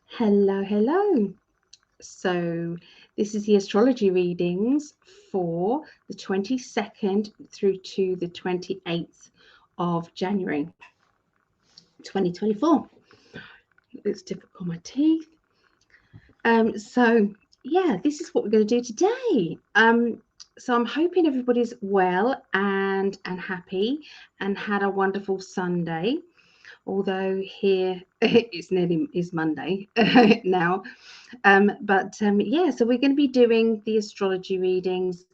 Hello, hello. So, this is the astrology readings for the 22nd through to the 28th of January 2024. It's difficult on my teeth. Yeah, this is what we're going to do today. So I'm hoping everybody's well and happy and had a wonderful Sunday. Although here it's Monday now. Yeah, so we're going to be doing the astrology readings.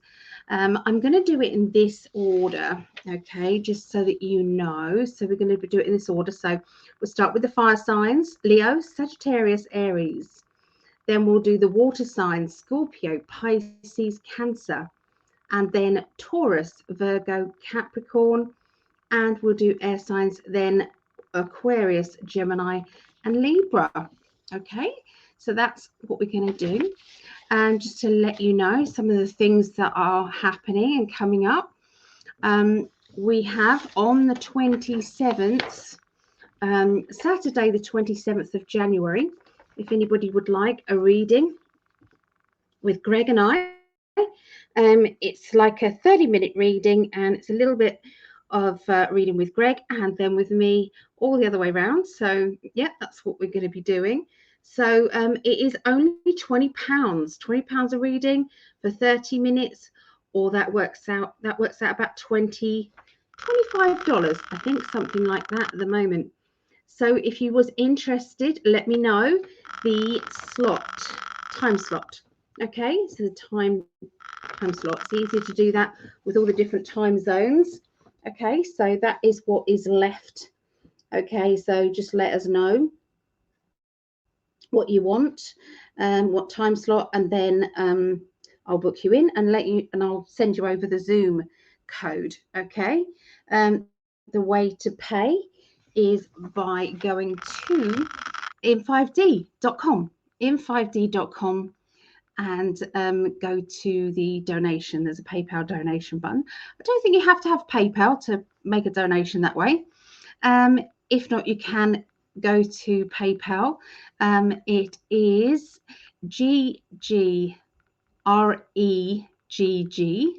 I'm going to do it in this order, okay, just so that you know. So we're going to do it in this order. So we'll start with the fire signs: Leo, Sagittarius, Aries. Then we'll do the water signs: Scorpio, Pisces, Cancer, and then Taurus, Virgo, Capricorn. And we'll do air signs, then Aquarius, Gemini, and Libra. Okay, so that's what we're going to do. And just to let you know some of the things that are happening and coming up, we have on the 27th, Saturday, the 27th of January, if anybody would like a reading with Greg and I. It's like a 30-minute reading, and it's a little bit of reading with Greg and then with me all the other way around. So yeah, that's what we're going to be doing. So it is only £20 a reading for 30 minutes, or that works out about $25, I think, something like that at the moment. So if you was interested, let me know the time slot. Okay, so the time slot. It's easy to do that with all the different time zones. Okay, so that is what is left. Okay, so just let us know what you want, what time slot, and then I'll book you in and I'll send you over the Zoom code. Okay, the way to pay is by going to in5d.com, in5d.com, and go to the donation. There's a PayPal donation button. I don't think you have to have PayPal to make a donation that way. If not, you can go to PayPal. It is GGREGG.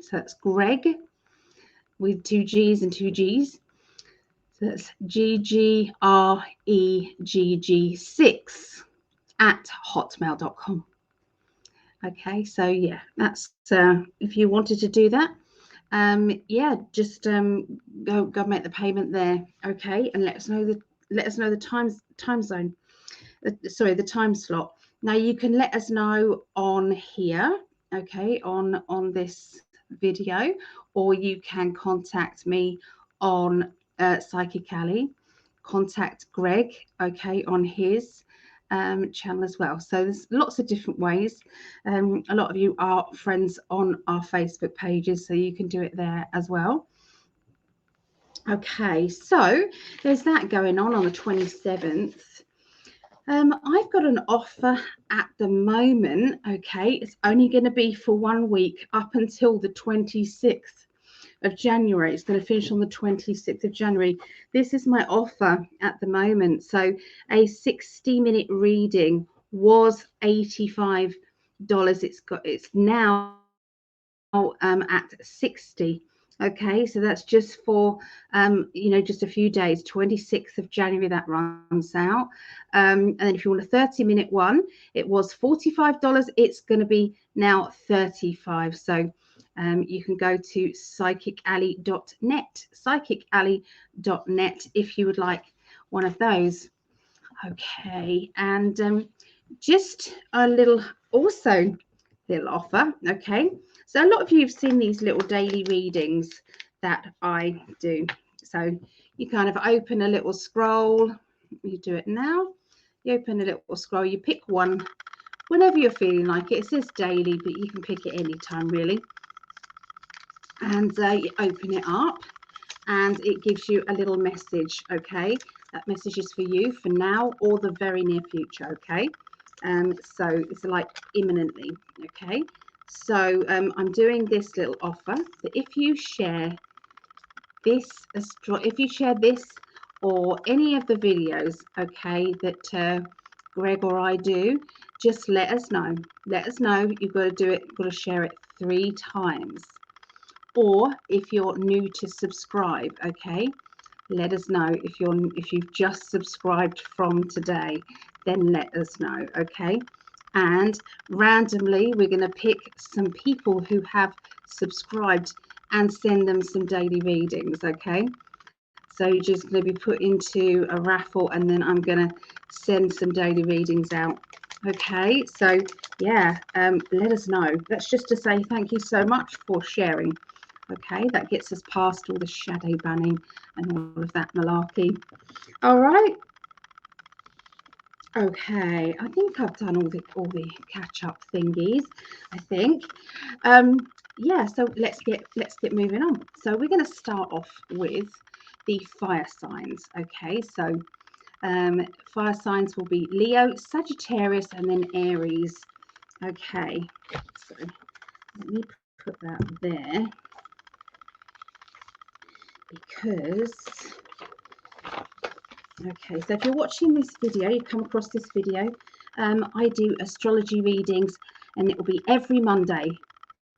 So that's Greg with two G's and two G's. So that's GGREGG6 at hotmail.com. Okay, so yeah, that's if you wanted to do that, yeah, just go make the payment there. Okay, and let us know the time zone. Sorry, the time slot. Now you can let us know on here, okay, on this video, or you can contact me on Psychic Alley. Contact Greg, okay, on his channel as well. So there's lots of different ways. A lot of you are friends on our Facebook pages, so you can do it there as well. Okay, so there's that going on the 27th. I've got an offer at the moment. Okay, it's only going to be for 1 week up until the 26th of January. It's going to finish on the 26th of January. This is my offer at the moment. So a 60-minute reading was $85. It's now at 60. Okay, so that's just for just a few days. 26th of January that runs out, and then if you want a 30-minute one, it was $45. It's going to be now $35. So you can go to psychicalley.net if you would like one of those. Okay, and just a little offer. Okay, so a lot of you have seen these little daily readings that I do. So you kind of open a little scroll. You do it now. You open a little scroll. You pick one whenever you're feeling like it. It says daily, but you can pick it anytime really. And you open it up, and it gives you a little message. Okay, that message is for you for now or the very near future. Okay. So it's like imminently. Okay, so I'm doing this little offer that if you share this or any of the videos, okay, that Greg or I do, just let us know. Let us know. You've got to do it. You've got to share it 3 times. Or if you're new to subscribe, okay, let us know. If you've just subscribed from today, then let us know, okay. And randomly we're going to pick some people who have subscribed and send them some daily readings, okay. So you're just going to be put into a raffle, and then I'm going to send some daily readings out. Okay, so yeah, let us know. That's just to say thank you so much for sharing. Okay, that gets us past all the shadow banning and all of that malarkey. All right. Okay, I think I've done all the catch-up thingies, I think. Yeah, so let's get moving on. So we're going to start off with the fire signs. Okay, so fire signs will be Leo, Sagittarius, and then Aries. Okay, so let me put that there, because okay, so if you're watching this video, you come across this video, I do astrology readings, and it will be every Monday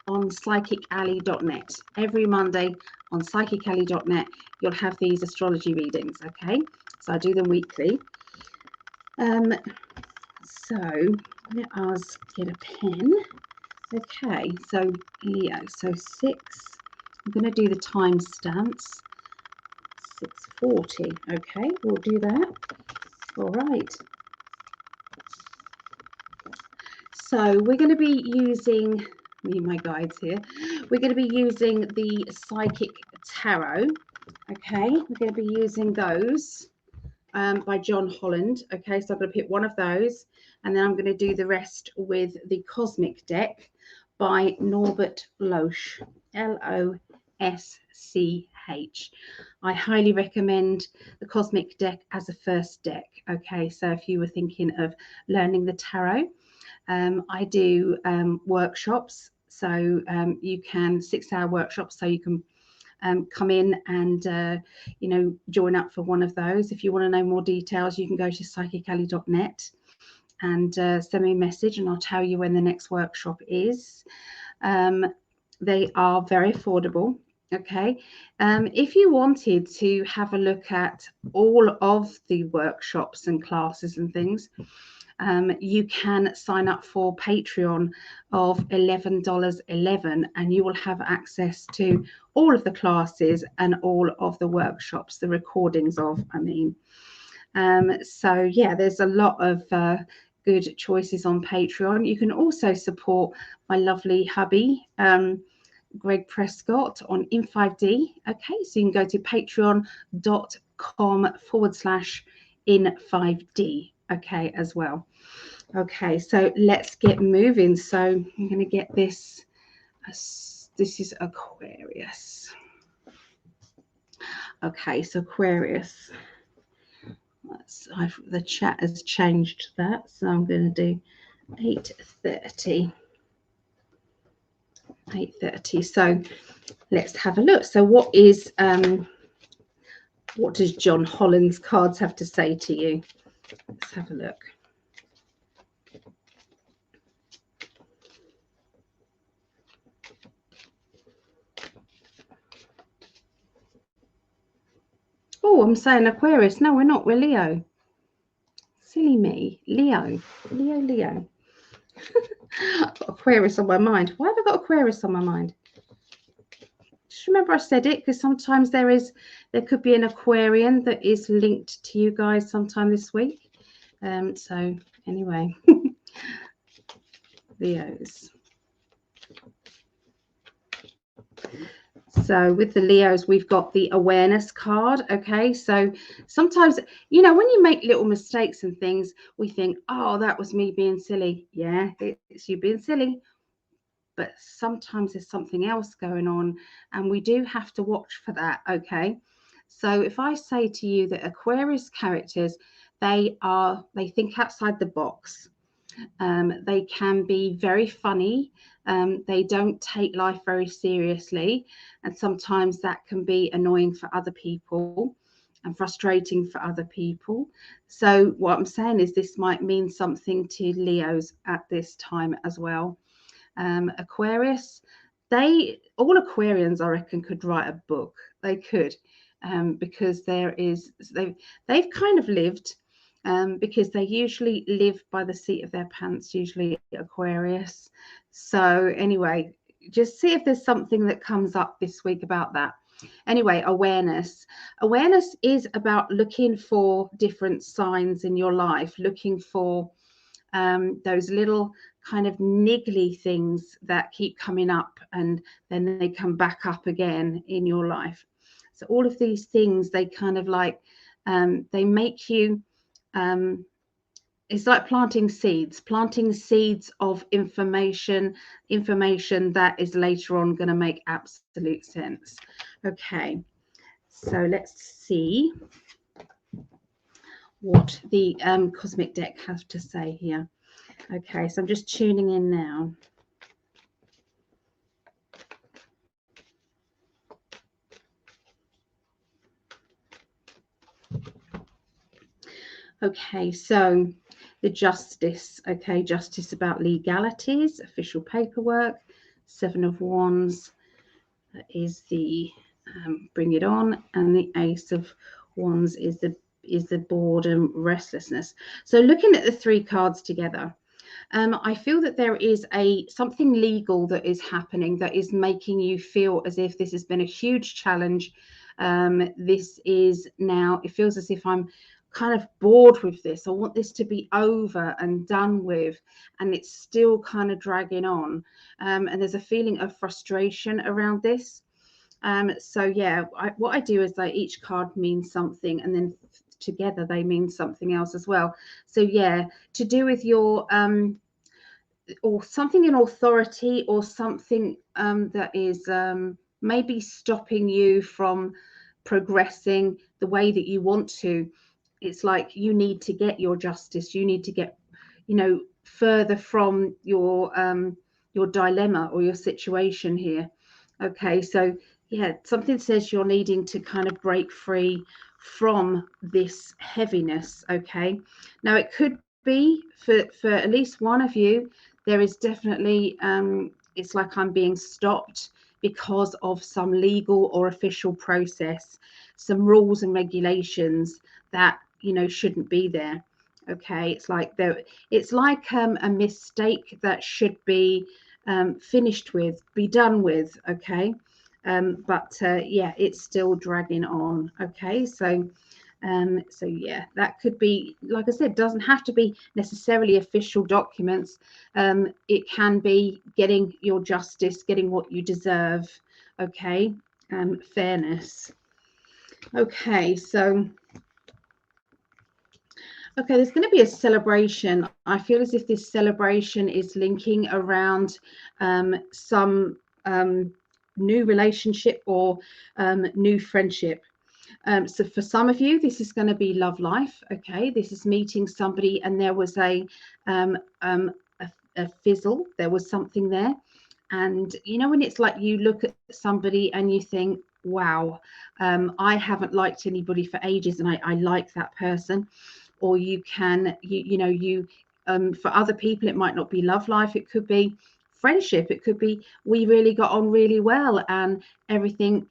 on psychically.net. Every Monday on psychically.net, you'll have these astrology readings, okay? So I do them weekly. So let us get a pen. Okay, so Leo, so 6, I'm going to do the timestamps. 6:40. Okay, we'll do that. All right. So we're going to be using, me and my guides here, we're going to be using the Psychic Tarot. Okay, we're going to be using those by John Holland. Okay, so I'm going to pick one of those, and then I'm going to do the rest with the Cosmic Deck by Norbert Loesch, Losch. I highly recommend the Cosmic Deck as a first deck. Okay, so if you were thinking of learning the tarot, I do workshops, so you can 6-hour workshops, so you can come in and join up for one of those. If you want to know more details, you can go to psychically.net and send me a message, and I'll tell you when the next workshop is. They are very affordable. Okay, if you wanted to have a look at all of the workshops and classes and things, you can sign up for Patreon of $11.11, and you will have access to all of the classes and all of the workshops, the recordings of, so yeah, there's a lot of good choices on Patreon. You can also support my lovely hubby, Greg Prescott, on In5D. Okay, so you can go to patreon.com/In5D. Okay, as well. Okay, so let's get moving. So I'm going to get this. This is Aquarius. Okay, so Aquarius. The chat has changed that, so I'm going to do 8:30. 8:30. So let's have a look. So what does John Holland's cards have to say to you? Let's have a look. Oh, I'm saying Aquarius. No, we're not. We're Leo. Silly me. Leo. Leo. I've got Aquarius on my mind. Why have I got Aquarius on my mind? Just remember I said it, because sometimes there could be an Aquarian that is linked to you guys sometime this week. So anyway, Leos. So with the Leos, we've got the awareness card. Okay, so sometimes, when you make little mistakes and things, we think, oh, that was me being silly. Yeah, it's you being silly. But sometimes there's something else going on, and we do have to watch for that. Okay, so if I say to you that Aquarius characters, they think outside the box. They can be very funny. They don't take life very seriously, and sometimes that can be annoying for other people. and frustrating for other people. So what I'm saying is this might mean something to Leos at this time as well. Aquarius, all Aquarians, I reckon, could write a book. They could, because they've kind of lived, because they usually live by the seat of their pants, usually Aquarius. So anyway, just see if there's something that comes up this week about that. Anyway, awareness. Awareness is about looking for different signs in your life, looking for those little kind of niggly things that keep coming up and then they come back up again in your life. So all of these things, they kind of like, they make you, it's like planting seeds of information that is later on going to make absolute sense. Okay, so let's see what the cosmic deck has to say here. Okay, so I'm just tuning in now. Okay, so the justice. Okay, justice about legalities, official paperwork. 7 of Wands is the bring it on, and the Ace of Wands is the boredom, restlessness. So looking at the 3 cards together, I feel that there is something legal that is happening that is making you feel as if this has been a huge challenge. This is now, it feels as if I'm kind of bored with this. I want this to be over and done with, and it's still kind of dragging on. And there's a feeling of frustration around this. So yeah, what I do is each card means something, and then together they mean something else as well. So yeah, to do with your or something in authority, or something that is maybe stopping you from progressing the way that you want to. It's like you need to get your justice, you need to get, further from your dilemma or your situation here. Okay, so yeah, something says you're needing to kind of break free from this heaviness. Okay, now it could be for at least one of you, there is definitely it's like I'm being stopped because of some legal or official process, some rules and regulations that shouldn't be there. Okay, it's like a mistake that should be finished with, be done with. Okay, but yeah, it's still dragging on. Okay, so yeah, that could be, like I said, doesn't have to be necessarily official documents. It can be getting your justice, getting what you deserve. Okay, fairness. Okay, so okay, there's going to be a celebration. I feel as if this celebration is linking around some new relationship or new friendship. So for some of you, this is going to be love life. Okay, this is meeting somebody and there was a fizzle. There was something there. And when it's like you look at somebody and you think, wow, I haven't liked anybody for ages and I like that person. Or you can, for other people, it might not be love life. It could be friendship. It could be we really got on really well and everything,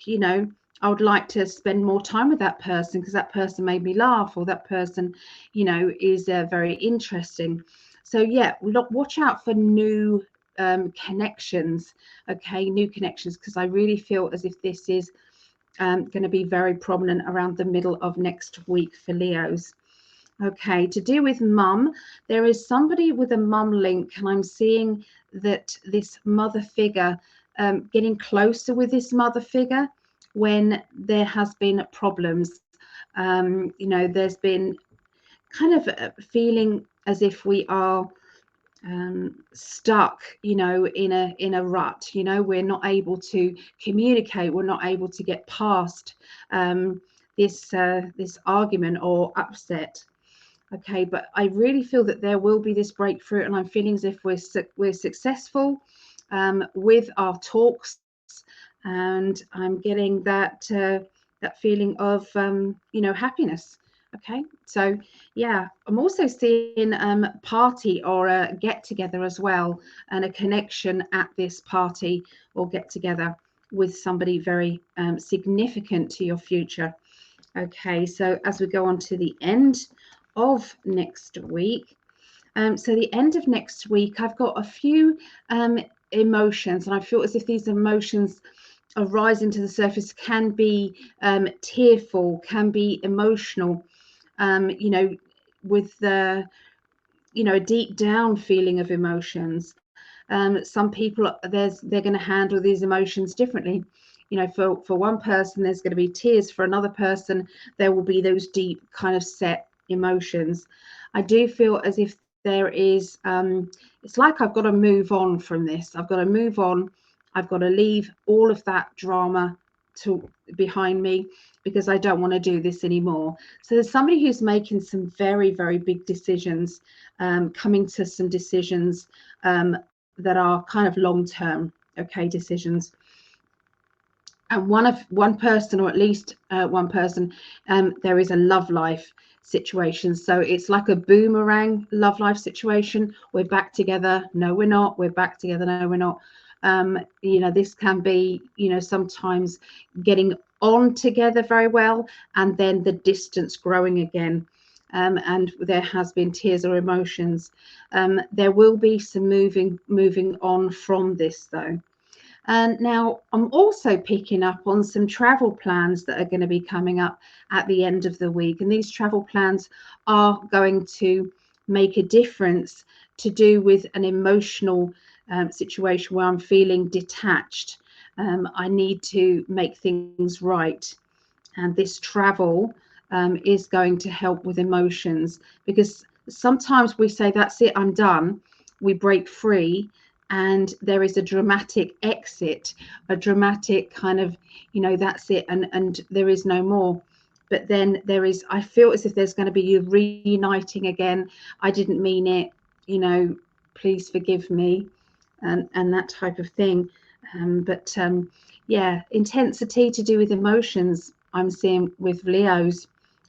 I would like to spend more time with that person because that person made me laugh, or that person, is very interesting. So yeah, watch out for new connections. Okay, new connections, because I really feel as if this is going to be very prominent around the middle of next week for Leos. Okay, to do with mum, there is somebody with a mum link, and I'm seeing that this mother figure, getting closer with this mother figure when there has been problems. There's been kind of a feeling as if we are stuck, in a rut. We're not able to communicate. We're not able to get past this argument or upset. Okay, but I really feel that there will be this breakthrough, and I'm feeling as if we're successful with our talks, and I'm getting that feeling of happiness. Okay, so yeah, I'm also seeing party or a get together as well, and a connection at this party or get together with somebody very significant to your future. Okay, so as we go on to the end of next week, so the end of next week, I've got a few emotions, and I feel as if these emotions are rising to the surface, can be tearful, can be emotional, with the, a deep down feeling of emotions. Some people, they're going to handle these emotions differently. For one person, there's going to be tears. For another person, there will be those deep kind of set emotions. I do feel as if there is, it's like I've got to move on from this. I've got to move on. I've got to leave all of that drama behind me, because I don't want to do this anymore. So there's somebody who's making some very, very big decisions, coming to some decisions that are kind of long-term, okay, decisions. And one person, or at least one person, there is a love life situation. So it's like a boomerang love life situation. We're back together. No, we're not. We're back together. No, we're not. This can be, sometimes getting on together very well, and then the distance growing again. And there has been tears or emotions. There will be some moving on from this, though. And now I'm also picking up on some travel plans that are going to be coming up at the end of the week. And these travel plans are going to make a difference, to do with an emotional situation where I'm feeling detached. I need to make things right. And this travel is going to help with emotions, because sometimes we say, that's it, I'm done. We break free, and there is a dramatic exit, a dramatic kind of, that's it, and there is no more. But then I feel as if there's going to be you reuniting again. I didn't mean it, please forgive me, and that type of thing. Yeah, intensity to do with emotions, I'm seeing with Leos.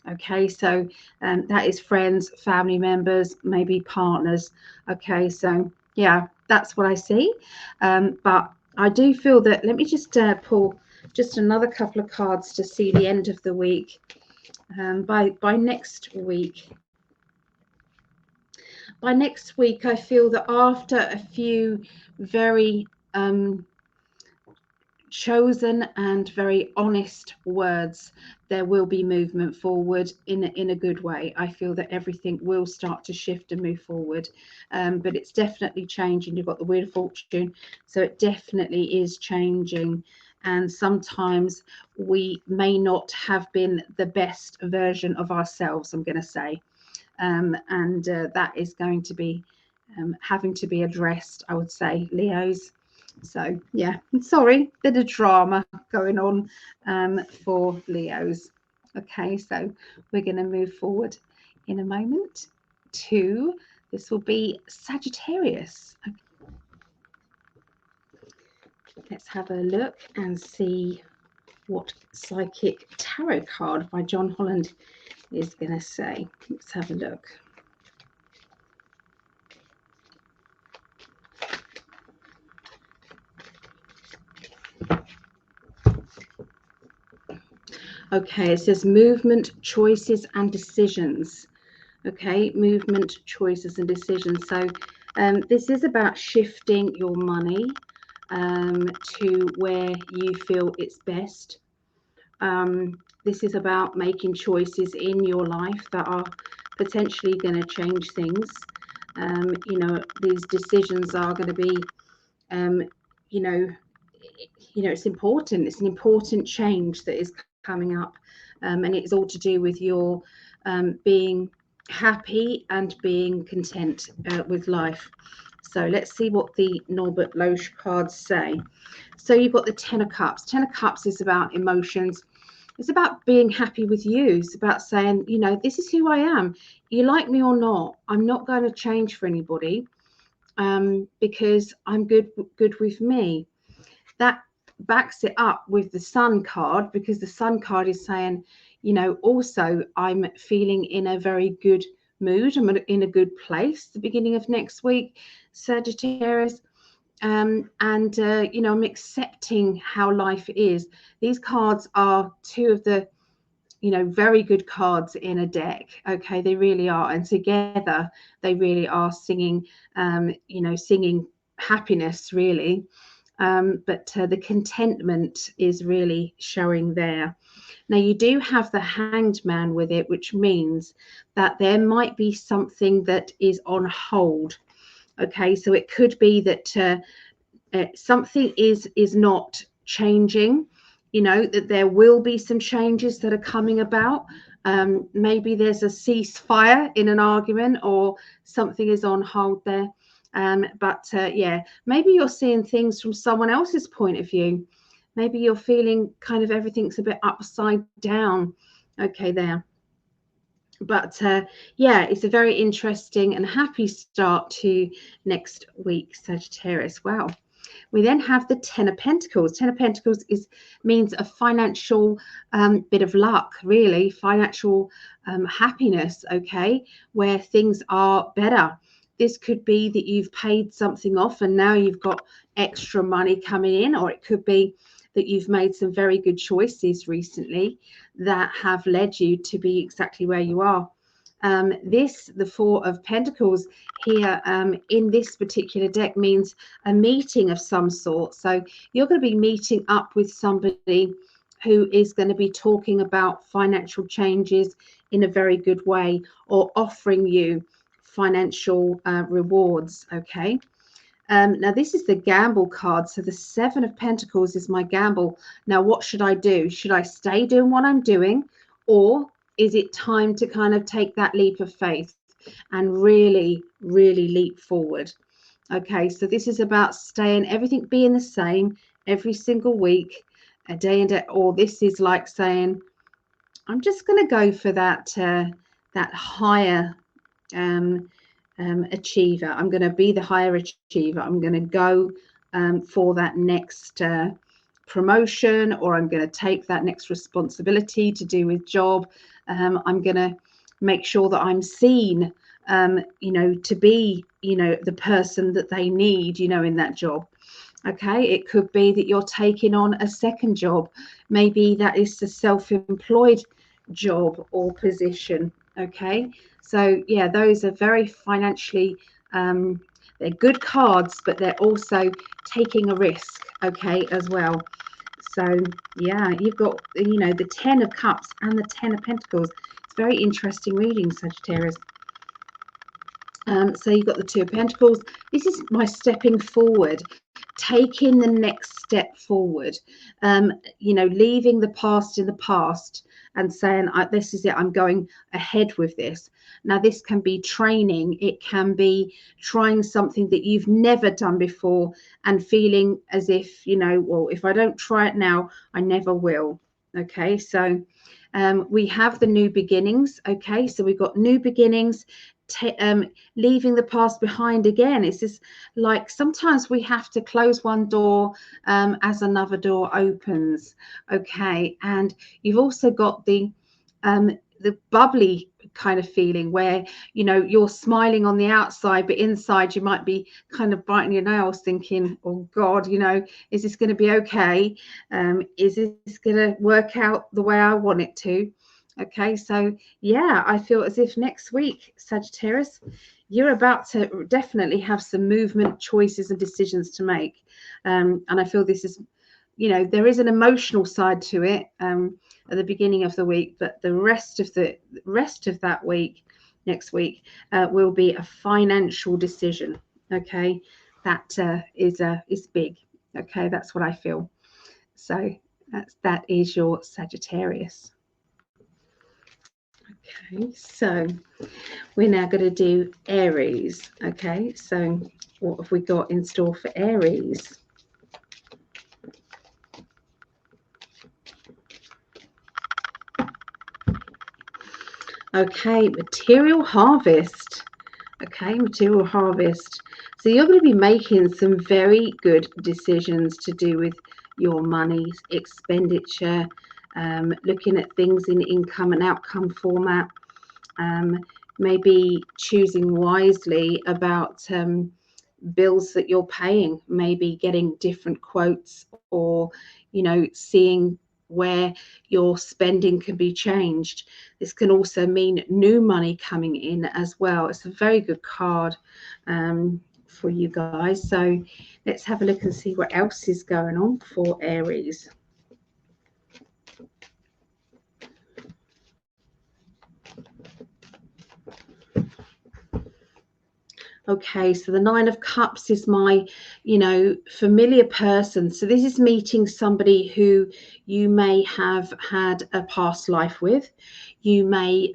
Okay, so that is friends, family members, maybe partners. Okay, so yeah, that's what I see. But I do feel that, let me just pull just another couple of cards to see the end of the week. By next week, I feel that after a few very chosen and very honest words, there will be movement forward in a good way. I feel that everything will start to shift and move forward, but it's definitely changing. You've got the Wheel of Fortune, so it definitely is changing. And sometimes we may not have been the best version of ourselves, I'm going to say, and that is going to be having to be addressed, I would say, Leos. So yeah, sorry, bit of drama going on for Leos. Okay, so we're going to move forward in a moment to, this will be Sagittarius. Let's have a look and see what Psychic Tarot card by John Holland is going to say. Let's have a look. Okay, it says movement, choices, and decisions. Okay, movement, choices, and decisions. So this is about shifting your money to where you feel it's best. This is about making choices in your life that are potentially going to change things. These decisions are going to be, it's important. It's an important change that is coming up, and it's all to do with your being happy and being content with life. So let's see what the Norbert Loesch cards say. So you've got the Ten of Cups. Ten of Cups is about emotions. It's about being happy with you. It's about saying, this is who I am. You like me or not, I'm not going to change for anybody, because I'm good with me. That backs it up with the Sun card, because the Sun card is saying, you know, also I'm feeling in a very good mood. I'm in a good place the beginning of next week, Sagittarius. And you know, I'm accepting how life is. These cards are two of the, you know, very good cards in a deck. Okay, they really are, and together they really are singing, you know, singing happiness, really. But the contentment is really showing there. Now, you do have the Hanged Man with it, which means that there might be something that is on hold. Okay, so it could be that something is not changing, you know, that there will be some changes that are coming about. Maybe there's a ceasefire in an argument, or something is on hold there. But yeah, maybe you're seeing things from someone else's point of view. Maybe you're feeling kind of everything's a bit upside down. Okay, there. But yeah, it's a very interesting and happy start to next week, Sagittarius. Wow. We then have the Ten of Pentacles. Ten of Pentacles means a financial bit of luck, really, financial happiness, okay, where things are better. This could be that you've paid something off and now you've got extra money coming in, or it could be that you've made some very good choices recently that have led you to be exactly where you are. The Four of Pentacles here in this particular deck means a meeting of some sort. So you're going to be meeting up with somebody who is going to be talking about financial changes in a very good way, or offering you financial rewards. Okay. Now this is the gamble card. So the Seven of Pentacles is my gamble. Now, what should I do? Should I stay doing what I'm doing, or is it time to kind of take that leap of faith and really, really leap forward? Okay, so this is about staying, everything being the same every single week, a day and day, or this is like saying, I'm just going to go for that that higher achiever. I'm going to be the higher achiever. I'm going to go for that next promotion, or I'm going to take that next responsibility to do with job. I'm going to make sure that I'm seen, you know, to be, you know, the person that they need, you know, in that job. Okay, it could be that you're taking on a second job. Maybe that is a self-employed job or position. Okay, so yeah, those are very financially, they're good cards, but they're also taking a risk, okay, as well. So yeah, you've got, you know, the Ten of Cups and the Ten of Pentacles. It's very interesting reading, Sagittarius. So you've got the Two of Pentacles. This is my stepping forward, taking the next step forward, you know, leaving the past in the past and saying, this is it, I'm going ahead with this. Now, this can be training. It can be trying something that you've never done before and feeling as if, you know, well, if I don't try it now, I never will. Okay, so we have the new beginnings. Okay, so we've got new beginnings, leaving the past behind again. It's just like sometimes we have to close one door as another door opens. Okay, and you've also got the bubbly kind of feeling where, you know, you're smiling on the outside, but inside you might be kind of biting your nails thinking, oh God, you know, is this going to be okay? Is this going to work out the way I want it to? Okay, so yeah, I feel as if next week, Sagittarius, you're about to definitely have some movement, choices and decisions to make. And I feel this is, you know, there is an emotional side to it at the beginning of the week, but the rest of that week, next week, will be a financial decision. Okay, that is big. Okay, that's what I feel. So that is your Sagittarius. Okay, so we're now going to do Aries. Okay, so what have we got in store for Aries? Okay, material harvest. Okay, material harvest. So you're going to be making some very good decisions to do with your money expenditure, looking at things in income and outcome format, maybe choosing wisely about bills that you're paying, maybe getting different quotes, or seeing where your spending can be changed. This can also mean new money coming in as well. It's a very good card for you guys. So let's have a look and see what else is going on for Aries. Okay, so the Nine of Cups is my, familiar person. So this is meeting somebody who you may have had a past life with. You may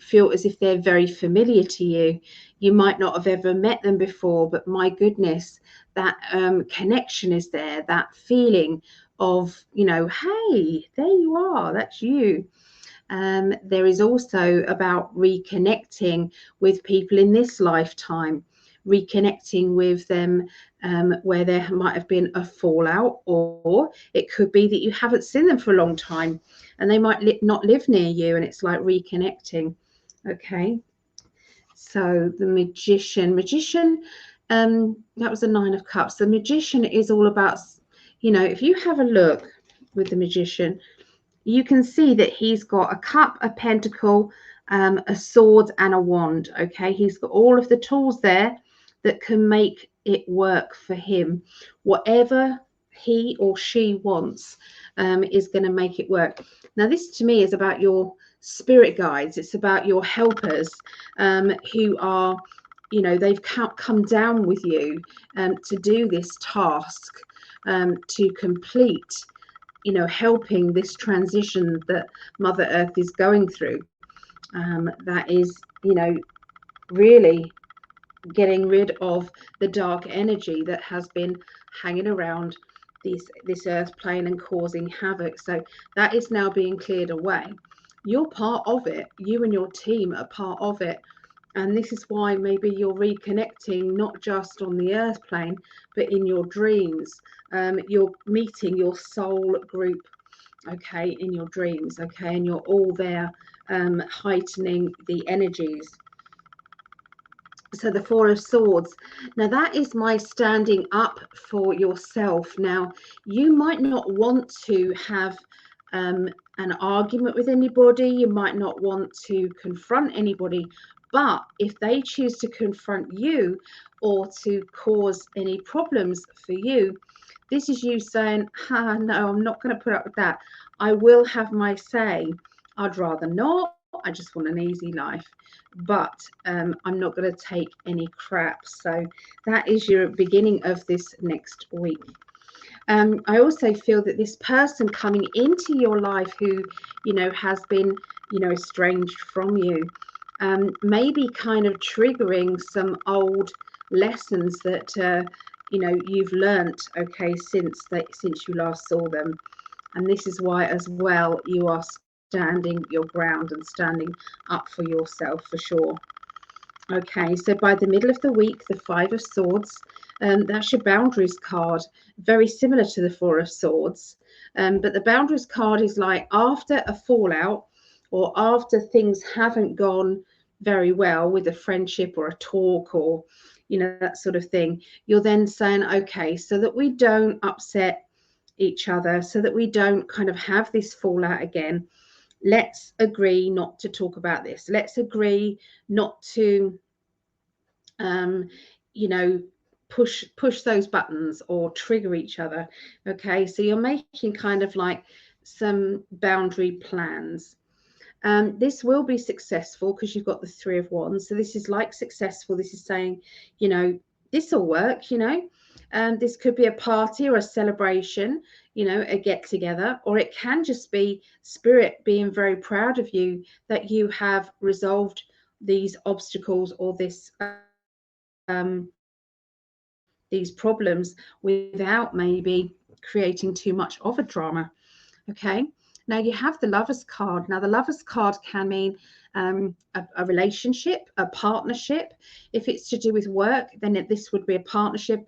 feel as if they're very familiar to you. You might not have ever met them before, but my goodness, that connection is there. That feeling of, hey, there you are, that's you. There is also about reconnecting with people in this lifetime, reconnecting with them where there might have been a fallout, or it could be that you haven't seen them for a long time and they might not live near you, and it's like reconnecting. Okay, so the magician, that was the Nine of Cups. The Magician is all about, if you have a look with the Magician, you can see that he's got a cup, a pentacle, a sword, and a wand. Okay, he's got all of the tools there that can make it work for him. Whatever he or she wants is going to make it work. Now, this to me is about your spirit guides. It's about your helpers who are, they've come down with you to do this task, to complete helping this transition that Mother Earth is going through. That is, really getting rid of the dark energy that has been hanging around this Earth plane and causing havoc. So that is now being cleared away. You're part of it. You and your team are part of it. And this is why maybe you're reconnecting, not just on the Earth plane, but in your dreams. You're meeting your soul group, okay, in your dreams, okay, and you're all there heightening the energies. So the Four of Swords, now that is my standing up for yourself. Now, you might not want to have an argument with anybody, you might not want to confront anybody, but if they choose to confront you or to cause any problems for you, this is you saying, no, I'm not going to put up with that. I will have my say. I'd rather not. I just want an easy life. But I'm not going to take any crap. So that is your beginning of this next week. I also feel that this person coming into your life who, has been, estranged from you, maybe kind of triggering some old lessons that, you've learnt, okay, since you last saw them. And this is why as well you are standing your ground and standing up for yourself for sure. Okay, so by the middle of the week, the Five of Swords, that's your boundaries card, very similar to the Four of Swords. But the boundaries card is like after a fallout or after things haven't gone very well with a friendship or a talk or, that sort of thing, you're then saying, okay, so that we don't upset each other, so that we don't kind of have this fallout again, let's agree not to talk about this. Let's agree not to, push those buttons or trigger each other. Okay, so you're making kind of like some boundary plans. This will be successful because you've got the Three of Wands. So this is like successful. This is saying, this will work, this could be a party or a celebration, a get together, or it can just be spirit being very proud of you that you have resolved these obstacles or these problems without maybe creating too much of a drama. Okay, now you have the Lovers card. Now the Lovers card can mean a relationship, a partnership. If it's to do with work, then this would be a partnership,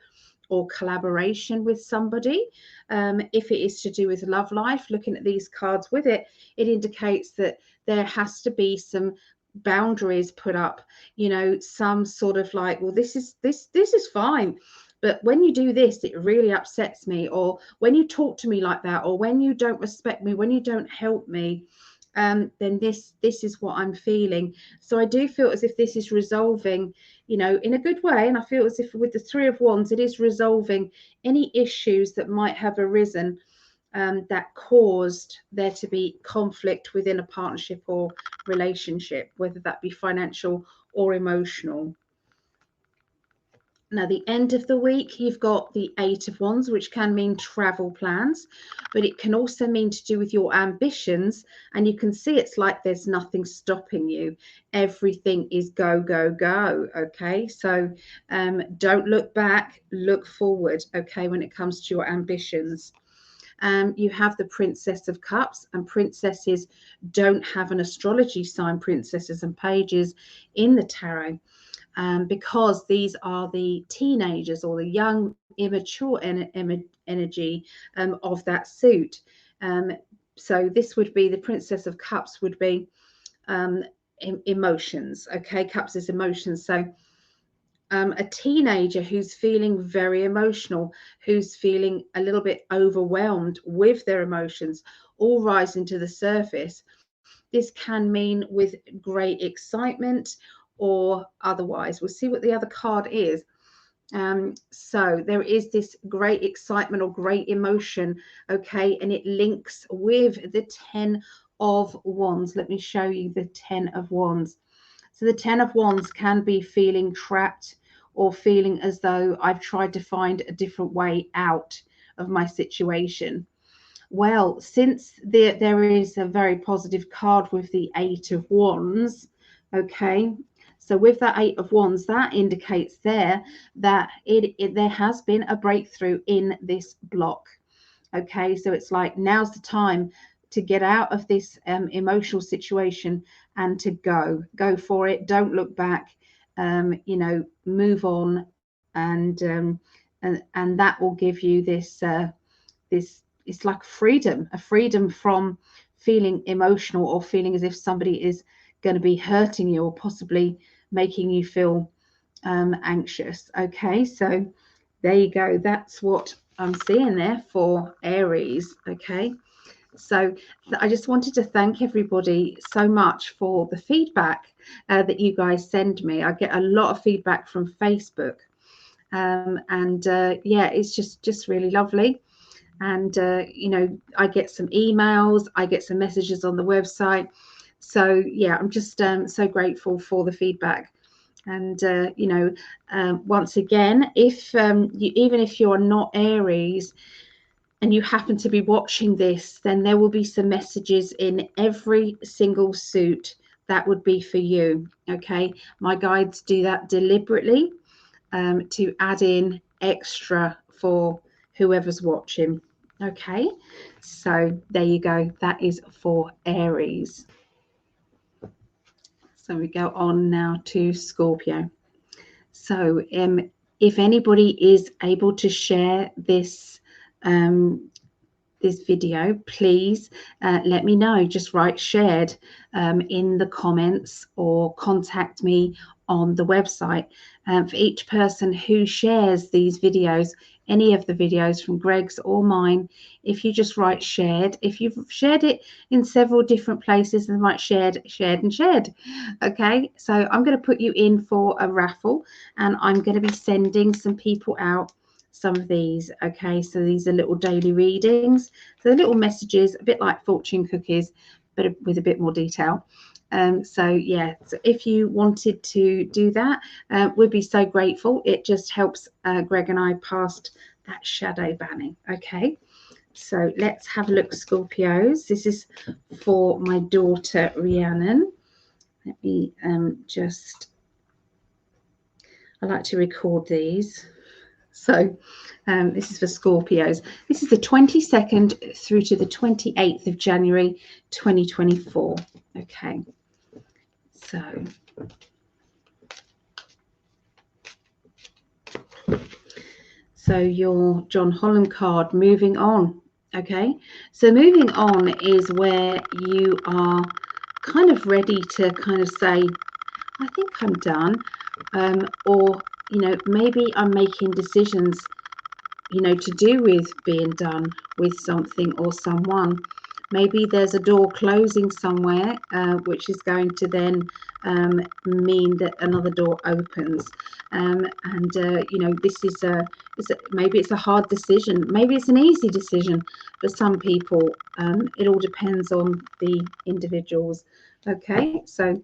or collaboration with somebody. If it is to do with love life, looking at these cards with it, it indicates that there has to be some boundaries put up, you know, some sort of like, well, this is fine, but when you do this, it really upsets me, or when you talk to me like that, or when you don't respect me, when you don't help me, then this is what I'm feeling. So I do feel as if this is resolving, you know, in a good way. And I feel as if with the Three of Wands, it is resolving any issues that might have arisen, that caused there to be conflict within a partnership or relationship, whether that be financial or emotional. Now, the end of the week, you've got the Eight of Wands, which can mean travel plans, but it can also mean to do with your ambitions. And you can see it's like there's nothing stopping you. Everything is go, go, go. Okay, so don't look back, look forward. Okay, when it comes to your ambitions. You have the Princess of Cups, and princesses don't have an astrology sign, princesses and pages in the tarot. Because these are the teenagers or the young, immature energy of that suit. So this would be the Princess of Cups would be emotions. Okay, Cups is emotions. So a teenager who's feeling very emotional, who's feeling a little bit overwhelmed with their emotions, all rising to the surface. This can mean with great excitement or otherwise. We'll see what the other card is. So there is this great excitement or great emotion, okay, and it links with the Ten of Wands. Let me show you the Ten of Wands. So the Ten of Wands can be feeling trapped or feeling as though I've tried to find a different way out of my situation. Well, since there is a very positive card with the Eight of Wands, okay, so with that Eight of Wands, that indicates there that there has been a breakthrough in this block. Okay, so it's like now's the time to get out of this emotional situation and to go for it. Don't look back. You know, move on, and that will give you this this. It's like freedom, a freedom from feeling emotional or feeling as if somebody is going to be hurting you or possibly making you feel anxious. Okay, so there you go. That's what I'm seeing there for Aries. Okay, so I just wanted to thank everybody so much for the feedback that you guys send me. I get a lot of feedback from Facebook, and yeah, it's just really lovely. And you know, I get some emails, I get some messages on the website. So yeah, I'm just so grateful for the feedback. And you know, once again, if even if you're not Aries and you happen to be watching this, then there will be some messages in every single suit that would be for you. Okay, my guides do that deliberately to add in extra for whoever's watching. Okay, so there you go. That is for Aries. So we go on now to Scorpio. So if anybody is able to share this this video, please let me know. Just write shared in the comments or contact me on the website. For each person who shares these videos, any of the videos from Greg's or mine, if you just write shared, if you've shared it in several different places, then write shared, shared and shared. Okay, so I'm going to put you in for a raffle, and I'm going to be sending some people out some of these. Okay, so these are little daily readings, so the little messages, a bit like fortune cookies, but with a bit more detail. So yeah, so if you wanted to do that, we'd be so grateful. It just helps Greg and I past that shadow banning. Okay, so let's have a look, Scorpios. This is for my daughter Rhiannon. Let me just, I like to record these. So this is for Scorpios. This is the 22nd through to the 28th of January 2024. Okay, so So your John Holland card, moving on. Okay, so moving on is where you are kind of ready to kind of say, I think I'm done. Or, maybe I'm making decisions, to do with being done with something or someone. Maybe there's a door closing somewhere, which is going to then mean that another door opens. This is maybe it's a hard decision. Maybe it's an easy decision for some people. It all depends on the individuals. Okay, so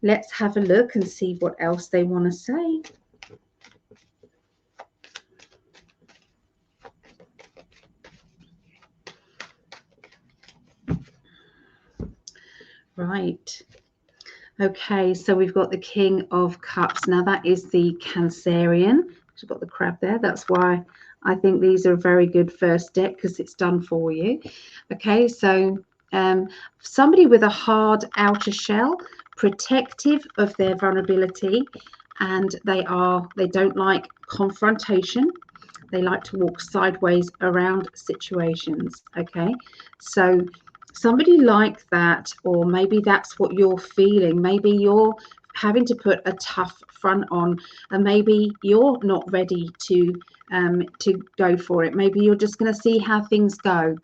let's have a look and see what else they want to say. Right. Okay, so we've got the King of Cups. Now that is the Cancerian. We've got the crab there. That's why I think these are a very good first deck, because it's done for you. Okay, so somebody with a hard outer shell, protective of their vulnerability, and they don't like confrontation. They like to walk sideways around situations. Okay, so somebody like that, or maybe that's what you're feeling. Maybe you're having to put a tough front on, and maybe you're not ready to go for it. Maybe you're just going to see how things go.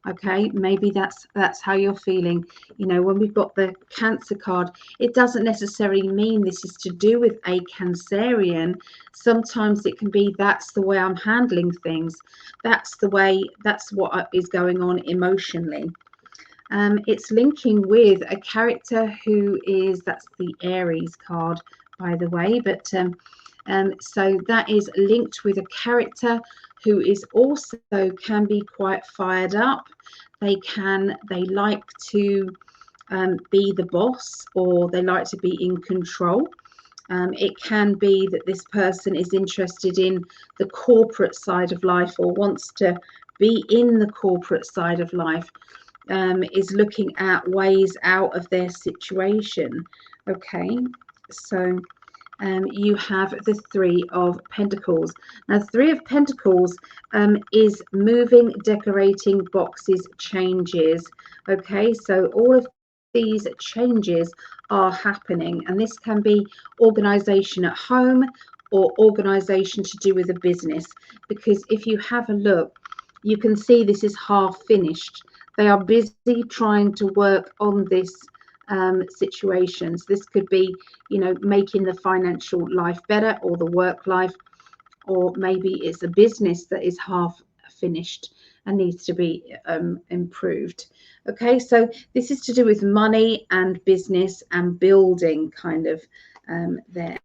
Okay, maybe that's how you're feeling. When we've got the Cancer card, it doesn't necessarily mean this is to do with a Cancerian. Sometimes it can be, that's the way I'm handling things. That's what is going on emotionally. It's linking with a character who is, that's the Aries card, by the way, but so that is linked with a character who is also can be quite fired up. They like to be the boss, or they like to be in control. It can be that this person is interested in the corporate side of life, or wants to be in the corporate side of life. Is looking at ways out of their situation. Okay, so you have the Three of Pentacles. Now, the Three of Pentacles is moving, decorating, boxes, changes. Okay, so all of these changes are happening, and this can be organization at home or organization to do with a business, because if you have a look, you can see this is half finished. They are busy trying to work on this situations. This could be, making the financial life better, or the work life, or maybe it's a business that is half finished and needs to be improved. Okay, so this is to do with money and business and building, kind of there.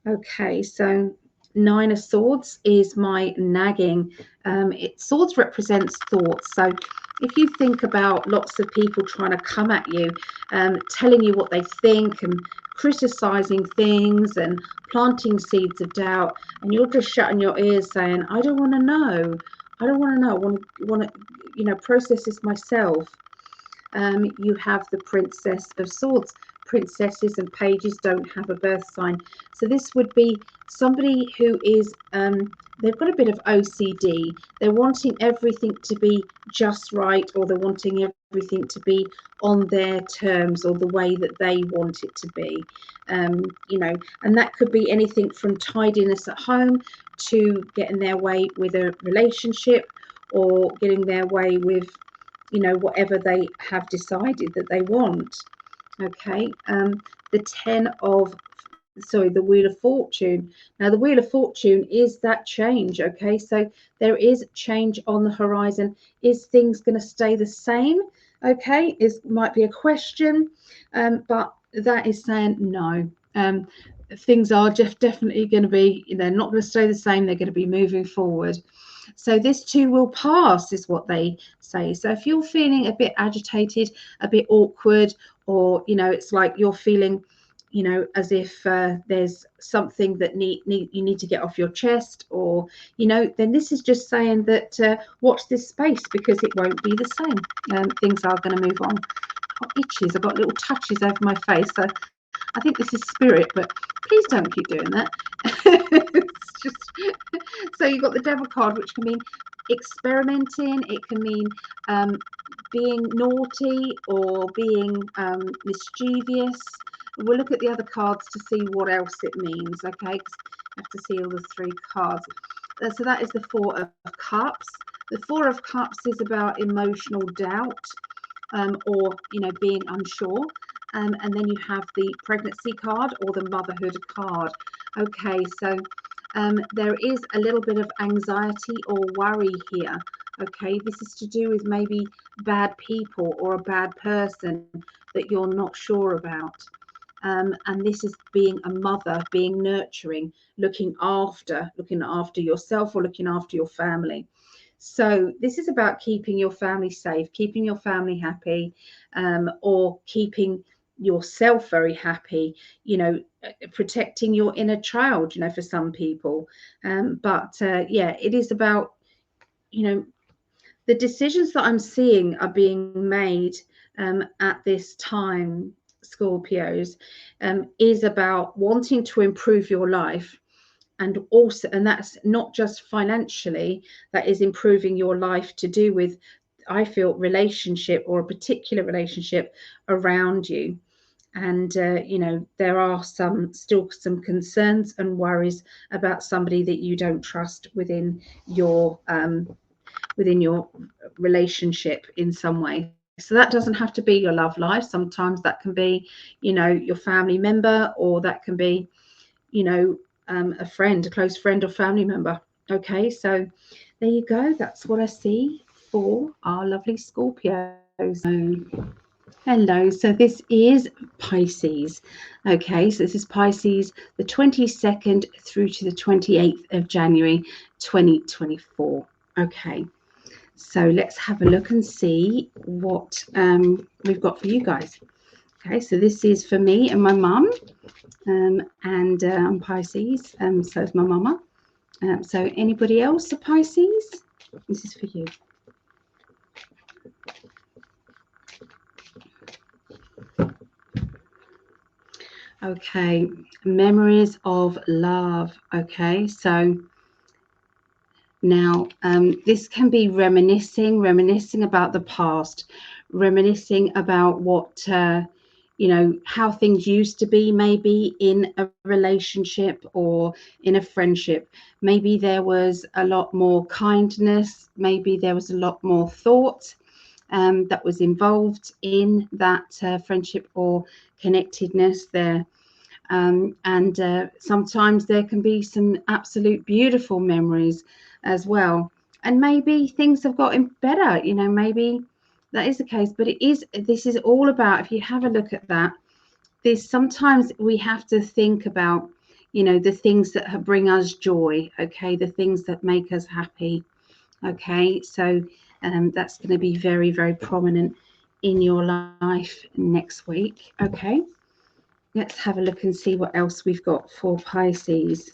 Okay, so Nine of Swords is my nagging. Swords represents thoughts. So if you think about lots of people trying to come at you, telling you what they think and criticizing things and planting seeds of doubt, and you're just shutting your ears saying, I don't want to know. I don't want to know. I want to, process this myself. You have the Princess of Swords. Princesses and pages don't have a birth sign. So this would be somebody who is, they've got a bit of OCD. They're wanting everything to be just right, or they're wanting everything to be on their terms, or the way that they want it to be. And that could be anything from tidiness at home to getting their way with a relationship, or getting their way with, whatever they have decided that they want. Okay, the Wheel of Fortune. Now, the Wheel of Fortune is that change. Okay, so there is change on the horizon. Is things going to stay the same? Okay, might be a question, but that is saying no. Things are definitely going to be, they're not going to stay the same. They're going to be moving forward. So this too will pass, is what they say. So if you're feeling a bit agitated, a bit awkward, or it's like you're feeling, as if there's something that you need to get off your chest, or then this is just saying that watch this space, because it won't be the same. Things are going to move on. I've got itches. I've got little touches over my face. So I think this is spirit, but please don't keep doing that. It's just So you've got the devil card, which can mean experimenting. It can mean being naughty or being mischievous. We'll look at the other cards to see what else it means, okay? 'Cause I have to see all the three cards. So that is the Four of Cups. The Four of Cups is about emotional doubt, or, you know, being unsure. And then you have the pregnancy card or the motherhood card. Okay, so there is a little bit of anxiety or worry here. Okay, this is to do with maybe bad people or a bad person that you're not sure about. And this is being a mother, being nurturing, looking after yourself or looking after your family. So this is about keeping your family safe, keeping your family happy, or keeping yourself very happy, you know, protecting your inner child, you know, for some people. But yeah, it is about, you know, the decisions that I'm seeing are being made at this time, Scorpios, is about wanting to improve your life. And also, and that's not just financially, that is improving your life to do with, I feel, relationship or a particular relationship around you. And you know, there are still some concerns and worries about somebody that you don't trust within your relationship in some way. So that doesn't have to be your love life. Sometimes that can be, you know, your family member, or that can be, you know, a friend, a close friend or family member. Okay, so there you go. That's what I see for our lovely Scorpios. Hello, so this is Pisces. Okay, so this is Pisces, the 22nd through to the 28th of January 2024. Okay, so let's have a look and see what we've got for you guys. Okay, so this is for me and my mum, and I'm Pisces, so is my mama. So anybody else a Pisces? This is for you. Okay, memories of love. Okay, so now this can be reminiscing about the past, reminiscing about what, you know, how things used to be, maybe in a relationship or in a friendship. Maybe there was a lot more kindness, maybe there was a lot more thought that was involved in that friendship or connectedness there. And sometimes there can be some absolute beautiful memories as well. And maybe things have gotten better, you know, maybe that is the case. But this is all about, if you have a look at that, there's sometimes we have to think about, you know, the things that bring us joy, okay, the things that make us happy. Okay, so that's going to be very, very prominent in your life next week. Okay, let's have a look and see what else we've got for Pisces.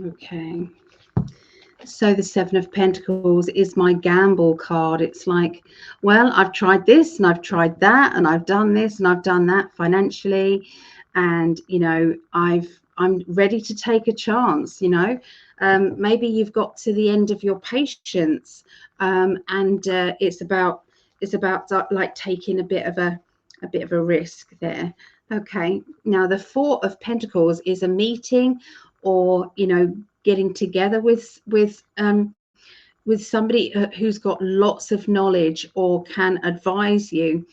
Okay, so the Seven of Pentacles is my gamble card. It's like, well, I've tried this and I've tried that and I've done this and I've done that financially, and you know, I'm ready to take a chance. You know, maybe you've got to the end of your patience, and it's about like taking a bit of a risk there. Okay, now the Four of Pentacles is a meeting, or, you know, getting together with somebody who's got lots of knowledge or can advise you.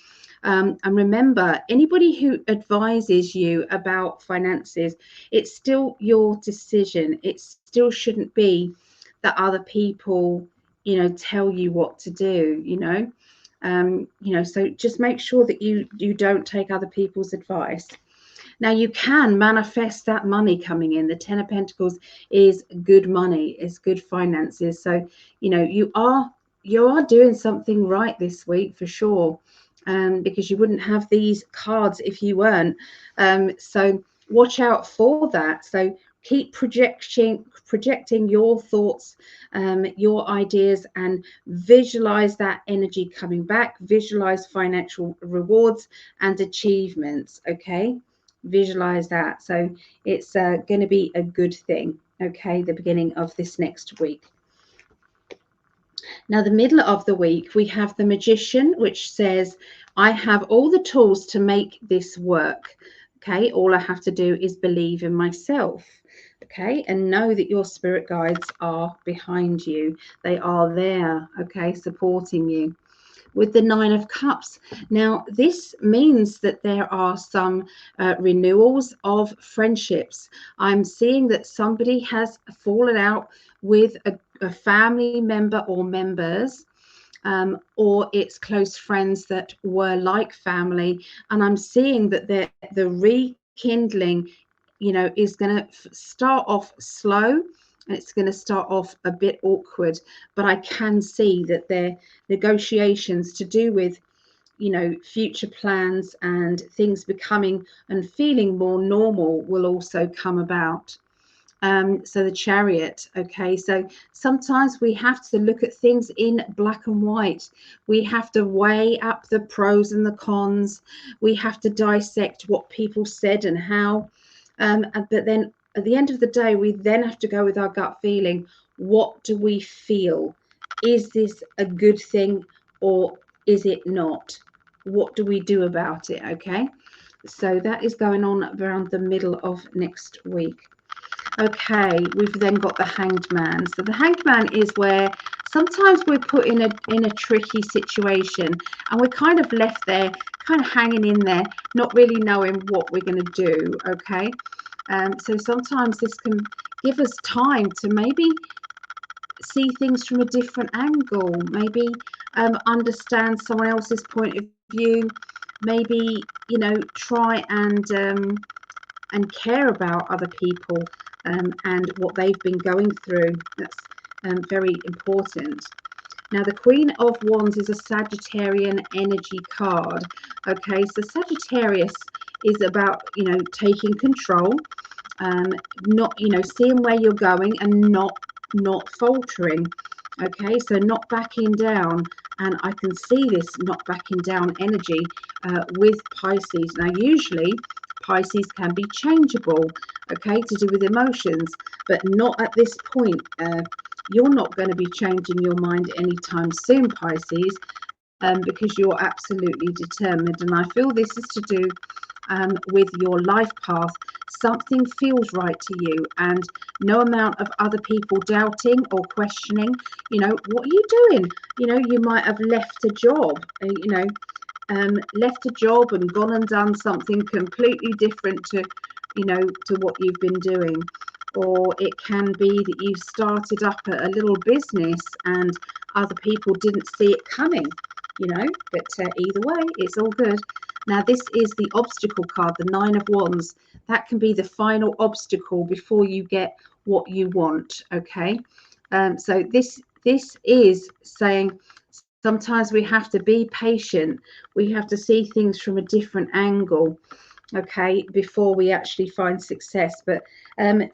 And remember, anybody who advises you about finances, it's still your decision. It still shouldn't be that other people, you know, tell you what to do, you know. You know, so just make sure that you don't take other people's advice. Now you can manifest that money coming in. The Ten of Pentacles is good money, is good finances. So, you know, you are doing something right this week for sure, because you wouldn't have these cards if you weren't. So watch out for that. So keep projecting your thoughts, your ideas, and visualize that energy coming back. Visualize financial rewards and achievements. Okay, visualize that. So it's going to be a good thing. Okay, the beginning of this next week. Now, the middle of the week, we have the Magician, which says, I have all the tools to make this work. Okay, all I have to do is believe in myself. Okay, and know that your spirit guides are behind you. They are there, okay, supporting you. With the Nine of Cups. Now, this means that there are some renewals of friendships. I'm seeing that somebody has fallen out with a family member or members, or it's close friends that were like family. And I'm seeing that the rekindling, is going to start off slow. It's going to start off a bit awkward, but I can see that their negotiations to do with, future plans and things becoming and feeling more normal will also come about. So the Chariot. Okay, so sometimes we have to look at things in black and white. We have to weigh up the pros and the cons. We have to dissect what people said and how. But then at the end of the day, we then have to go with our gut feeling. What do we feel? Is this a good thing or is it not? What do we do about it? Okay, so that is going on around the middle of next week. Okay, we've then got the Hanged Man. So the Hanged Man is where sometimes we're put in a tricky situation and we're kind of left there, kind of hanging in there, not really knowing what we're going to do. Okay, so sometimes this can give us time to maybe see things from a different angle, maybe understand someone else's point of view, maybe try and care about other people and what they've been going through. That's very important. Now, the Queen of Wands is a Sagittarian energy card. Okay, so Sagittarius is about, taking control, not, seeing where you're going and not faltering. Okay, so not backing down. And I can see this not backing down energy with Pisces. Now, usually Pisces can be changeable, okay, to do with emotions, but not at this point. You're not going to be changing your mind anytime soon, Pisces, because you're absolutely determined. And I feel this is to do with your life path. Something feels right to you, and no amount of other people doubting or questioning, what are you doing? You might have left a job, left a job and gone and done something completely different to what you've been doing. Or it can be that you started up a little business and other people didn't see it coming, but either way, it's all good. Now, this is the obstacle card, the Nine of Wands. That can be the final obstacle before you get what you want, okay? So this is saying sometimes we have to be patient. We have to see things from a different angle, okay, before we actually find success. But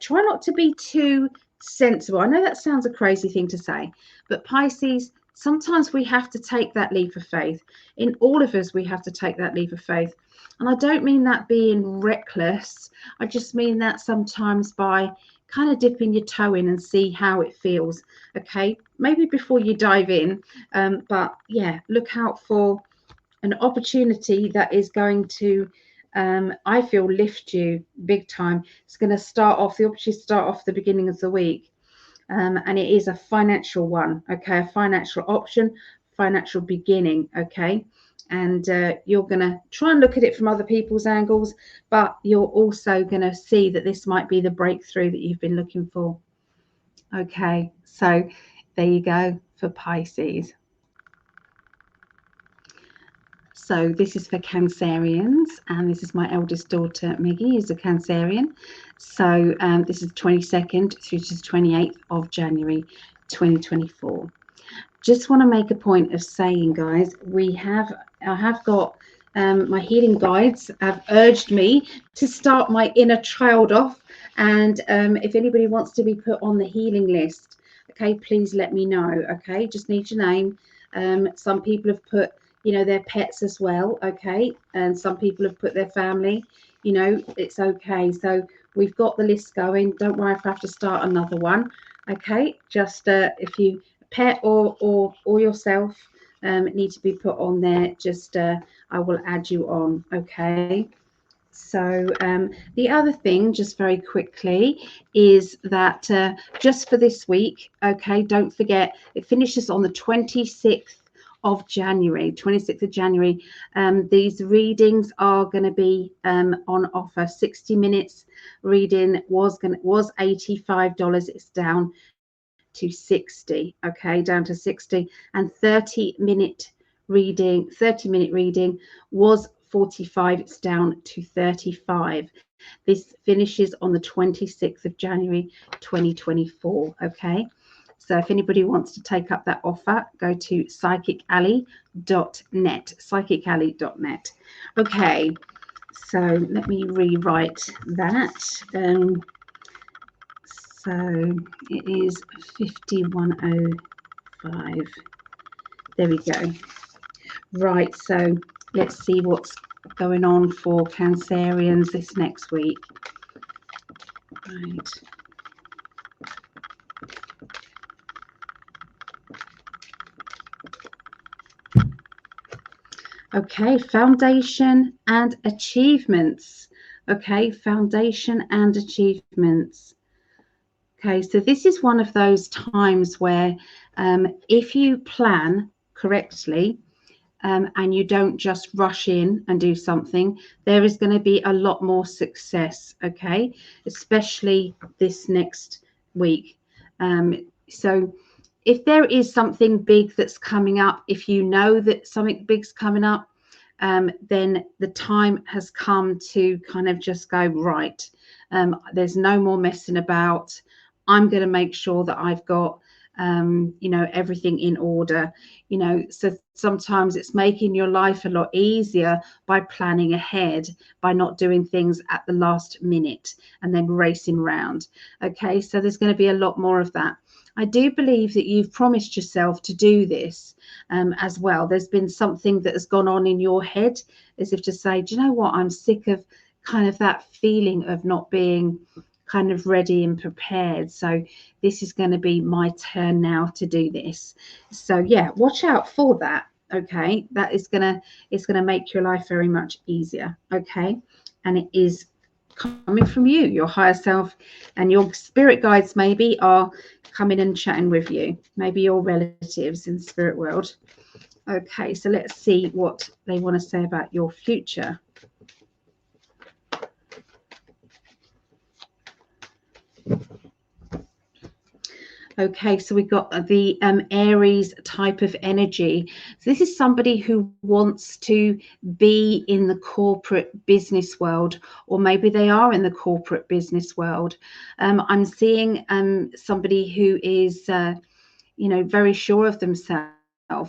try not to be too sensible. I know that sounds a crazy thing to say, but Pisces, sometimes we have to take that leap of faith. In all of us, we have to take that leap of faith. And I don't mean that being reckless. I just mean that sometimes by kind of dipping your toe in and see how it feels. Okay, maybe before you dive in. But yeah, look out for an opportunity that is going to, I feel, lift you big time. It's going to start off, the opportunity start off the beginning of the week. And it is a financial one, okay, a financial option, financial beginning, okay. And you're going to try and look at it from other people's angles, but you're also going to see that this might be the breakthrough that you've been looking for. Okay, so there you go for Pisces. So this is for Cancerians, and this is my eldest daughter, Miggy, is a Cancerian. So this is 22nd through to the 28th of January, 2024. Just want to make a point of saying, guys, I have got my healing guides have urged me to start my inner child off And if anybody wants to be put on the healing list, okay, please let me know. Okay, just need your name. Some people have put, you know, their pets as well. Okay, and some people have put their family. You know, it's okay. So we've got the list going. Don't worry if I have to start another one. Okay, just if you pet or yourself need to be put on there, just I will add you on. Okay. So the other thing, just very quickly, is that just for this week, okay, don't forget, it finishes on the 26th of January. 26th of January. These readings are going to be on offer. 60 minutes reading was $85. It's down to 60. Okay, down to 60, and 30-minute reading was 45. It's down to 35. This finishes on the 26th of January 2024. Okay, so if anybody wants to take up that offer, go to psychicalley.net. Psychicalley.net. Okay, so let me rewrite that. So it is 5105. There we go. Right, so let's see what's going on for Cancerians this next week. Right. Okay, foundation and achievements. Okay, foundation and achievements. Okay, so this is one of those times where if you plan correctly, and you don't just rush in and do something, there is going to be a lot more success, okay, especially this next week. So if there is something big that's coming up, if you know that something big's coming up, then the time has come to kind of just go, right, there's no more messing about. I'm going to make sure that I've got you know, everything in order, you know. So sometimes it's making your life a lot easier by planning ahead, by not doing things at the last minute and then racing around. Okay, so there's going to be a lot more of that. I do believe that you've promised yourself to do this as well. There's been something that has gone on in your head, as if to say, do you know what, I'm sick of kind of that feeling of not being kind of ready and prepared. So this is going to be my turn now to do this. So yeah, watch out for that. Okay, that is it's gonna make your life very much easier. Okay, and it is coming from you, your higher self, and your spirit guides maybe are coming and chatting with you, maybe your relatives in the spirit world. Okay, so let's see what they want to say about your future. Okay, so we've got the Aries type of energy. So this is somebody who wants to be in the corporate business world, or maybe they are in the corporate business world. I'm seeing somebody who is, you know, very sure of themselves.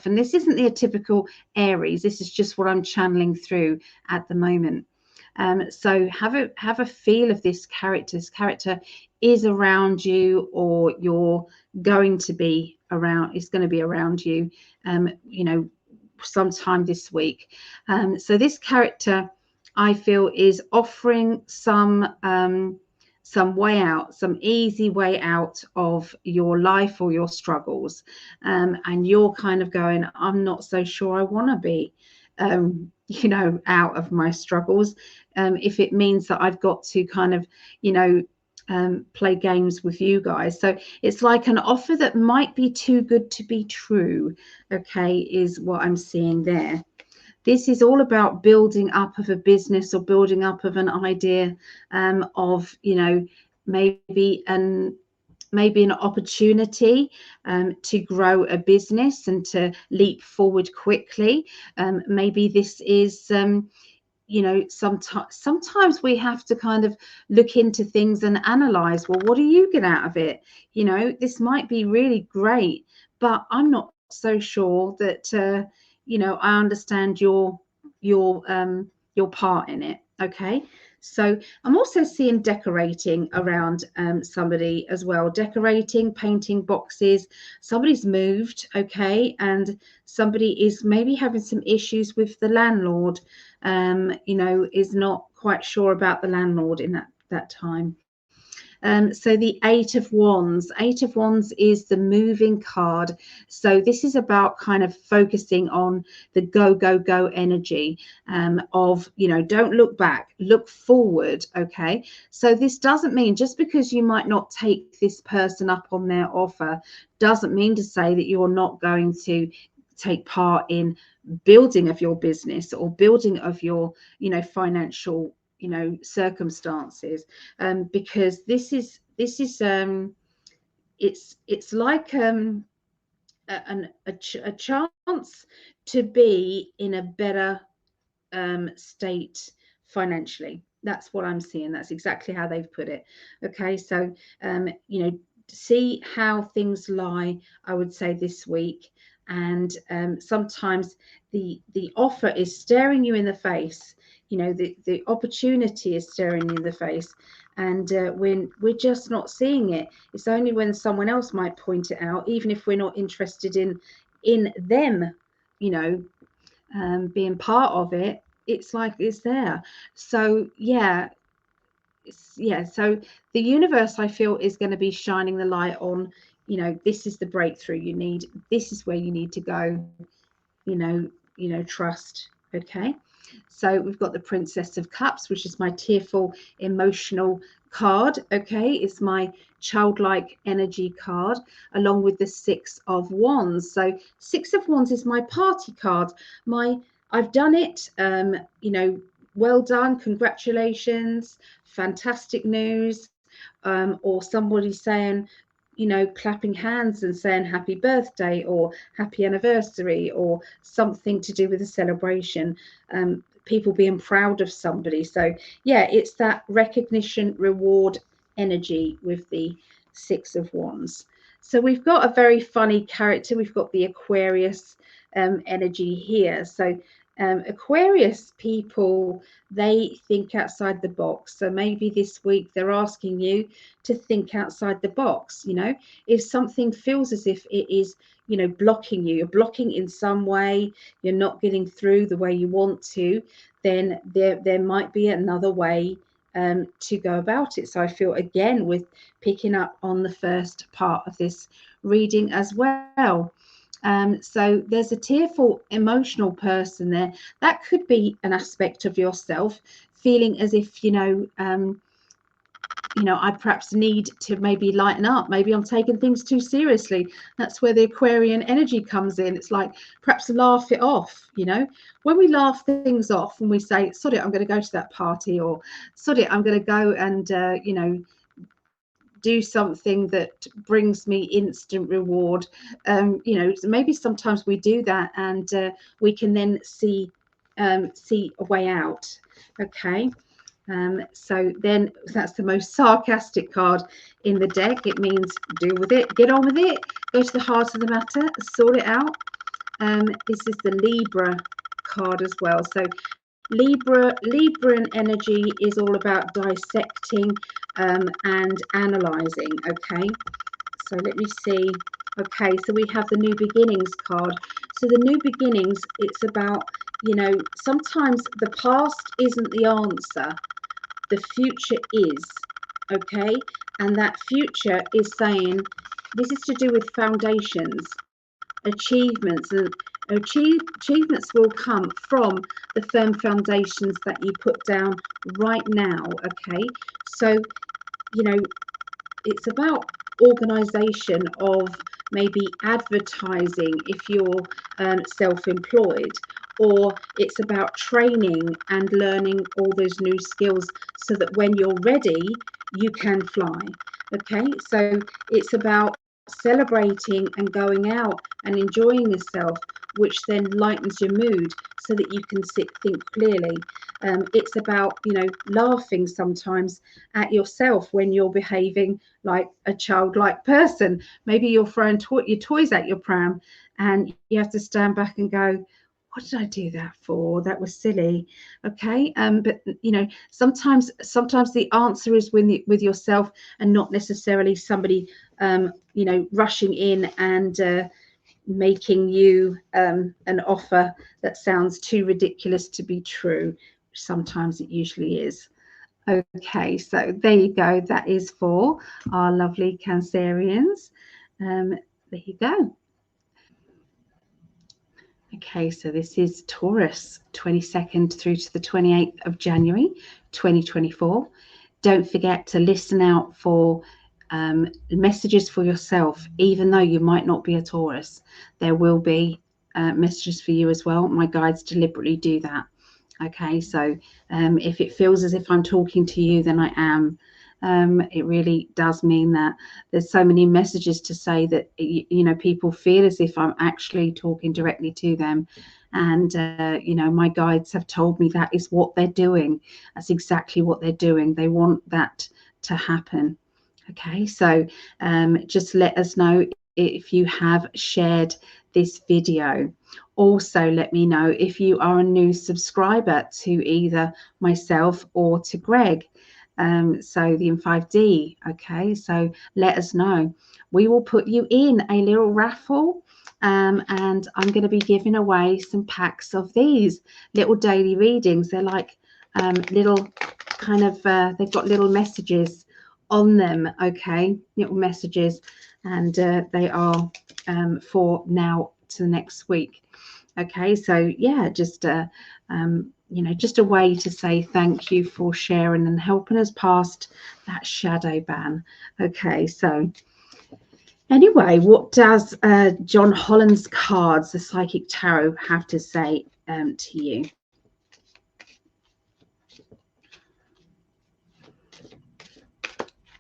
And this isn't the typical Aries. This is just what I'm channeling through at the moment. So have a feel of this character. This character is around you, or you're going to be around. It's going to be around you. You know, sometime this week. So this character, I feel, is offering some way out, some easy way out of your life or your struggles, and you're kind of going, I'm not so sure I want to be. You know, out of my struggles, if it means that I've got to kind of, you know, play games with you guys. So it's like an offer that might be too good to be true, okay, is what I'm seeing there. This is all about building up of a business or building up of an idea, of, you know, maybe an opportunity to grow a business and to leap forward quickly. Maybe this is you know, sometimes we have to kind of look into things and analyze, well, what do you get out of it? You know, this might be really great, but I'm not so sure that you know, I understand your part in it. Okay, So I'm also seeing decorating around somebody as well, decorating, painting boxes. Somebody's moved, okay, and somebody is maybe having some issues with the landlord, is not quite sure about the landlord in that time. So the Eight of Wands is the moving card. So this is about kind of focusing on the go, go, go energy of, don't look back, look forward. Okay. So this doesn't mean, just because you might not take this person up on their offer, doesn't mean to say that you're not going to take part in building of your business or building of your, financial, circumstances, because this is it's like a chance to be in a better state financially. That's what I'm seeing. That's exactly how they've put it. Okay, so see how things lie, I would say, this week. And sometimes the offer is staring you in the face. The opportunity is staring you in the face, and when we're just not seeing it. It's only when someone else might point it out, even if we're not interested in them, being part of it. It's like it's there. So so the universe, I feel, is going to be shining the light on, this is the breakthrough you need, this is where you need to go, trust. Okay, so we've got the Princess of Cups, which is my tearful emotional card. Okay, it's my childlike energy card, along with the Six of Wands. So Six of Wands is my party card. I've done it, well done, congratulations, fantastic news, or somebody saying, clapping hands and saying happy birthday or happy anniversary, or something to do with a celebration, people being proud of somebody. So it's that recognition, reward energy with the Six of Wands. So we've got a very funny character. We've got the Aquarius energy here. So Aquarius people, they think outside the box. So maybe this week they're asking you to think outside the box. If something feels as if it is, blocking you're blocking in some way, you're not getting through the way you want to, then there might be another way to go about it. So I feel, again, with picking up on the first part of this reading as well. So there's a tearful, emotional person there. That could be an aspect of yourself, feeling as if, I perhaps need to maybe lighten up. Maybe I'm taking things too seriously. That's where the Aquarian energy comes in. It's like, perhaps laugh it off. When we laugh things off and we say, sod it, I'm going to go to that party, or sod it, I'm going to go and, do something that brings me instant reward. Maybe sometimes we do that, and we can then see a way out. Okay. So then that's the most sarcastic card in the deck. It means deal with it, get on with it, go to the heart of the matter, sort it out. This is the Libra card as well. So Libran energy is all about dissecting and analyzing. Okay, so let me see. Okay, so we have the New Beginnings card. So the New Beginnings, it's about, sometimes the past isn't the answer, the future is. Okay, and that future is saying, this is to do with foundations, achievements, and achievements will come from the firm foundations that you put down right now. Okay, so it's about organization of maybe advertising if you're self-employed, or it's about training and learning all those new skills so that when you're ready, you can fly. Okay, so it's about celebrating and going out and enjoying yourself, which then lightens your mood so that you can think clearly. It's about, laughing sometimes at yourself when you're behaving like a childlike person. Maybe you're throwing your toys at your pram, and you have to stand back and go, what did I do that for? That was silly. Okay. But you know, sometimes the answer is with yourself, and not necessarily somebody you know, rushing in and making you an offer that sounds too ridiculous to be true. Sometimes it usually is. Okay, so there you go. That is for our lovely Cancerians. There you go. Okay, so this is Taurus, 22nd through to the 28th of January, 2024. Don't forget to listen out for messages for yourself, even though you might not be a Taurus. There will be messages for you as well. My guides deliberately do that. Okay, so if it feels as if I'm talking to you, then I am. It really does mean that there's so many messages to say that, you know, people feel as if I'm actually talking directly to them. And, you know, my guides have told me that is what they're doing. That's exactly what they're doing. They want that to happen. Okay, so just let us know if you have shared this video. Also, let me know if you are a new subscriber to either myself or to Greg. So the M5D. Okay, so let us know. We will put you in a little raffle. And I'm going to be giving away some packs of these little daily readings. They're like little kind of, they've got little messages on them. Okay, little messages, and they are for now to the next week. Okay, so yeah, just you know, just a way to say thank you for sharing and helping us past that shadow ban. Okay, so anyway, what does John Holland's cards, the Psychic Tarot, have to say to you?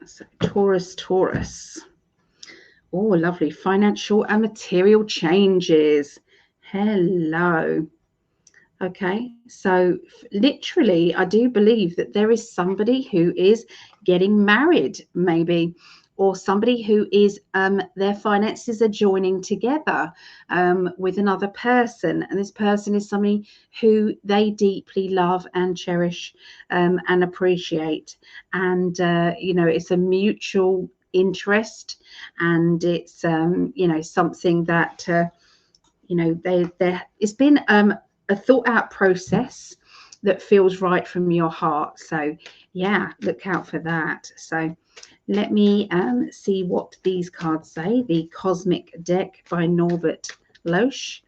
So, Taurus. Oh, lovely. Financial and material changes. Hello. Okay, so literally, I do believe that there is somebody who is getting married, maybe, or somebody who is their finances are joining together with another person, and this person is somebody who they deeply love and cherish and appreciate, and you know, it's a mutual interest, and it's you know, something that you know, it's been a thought out process that feels right from your heart. So yeah, look out for that. So let me see what these cards say. The Cosmic Deck by Norbert Loesch.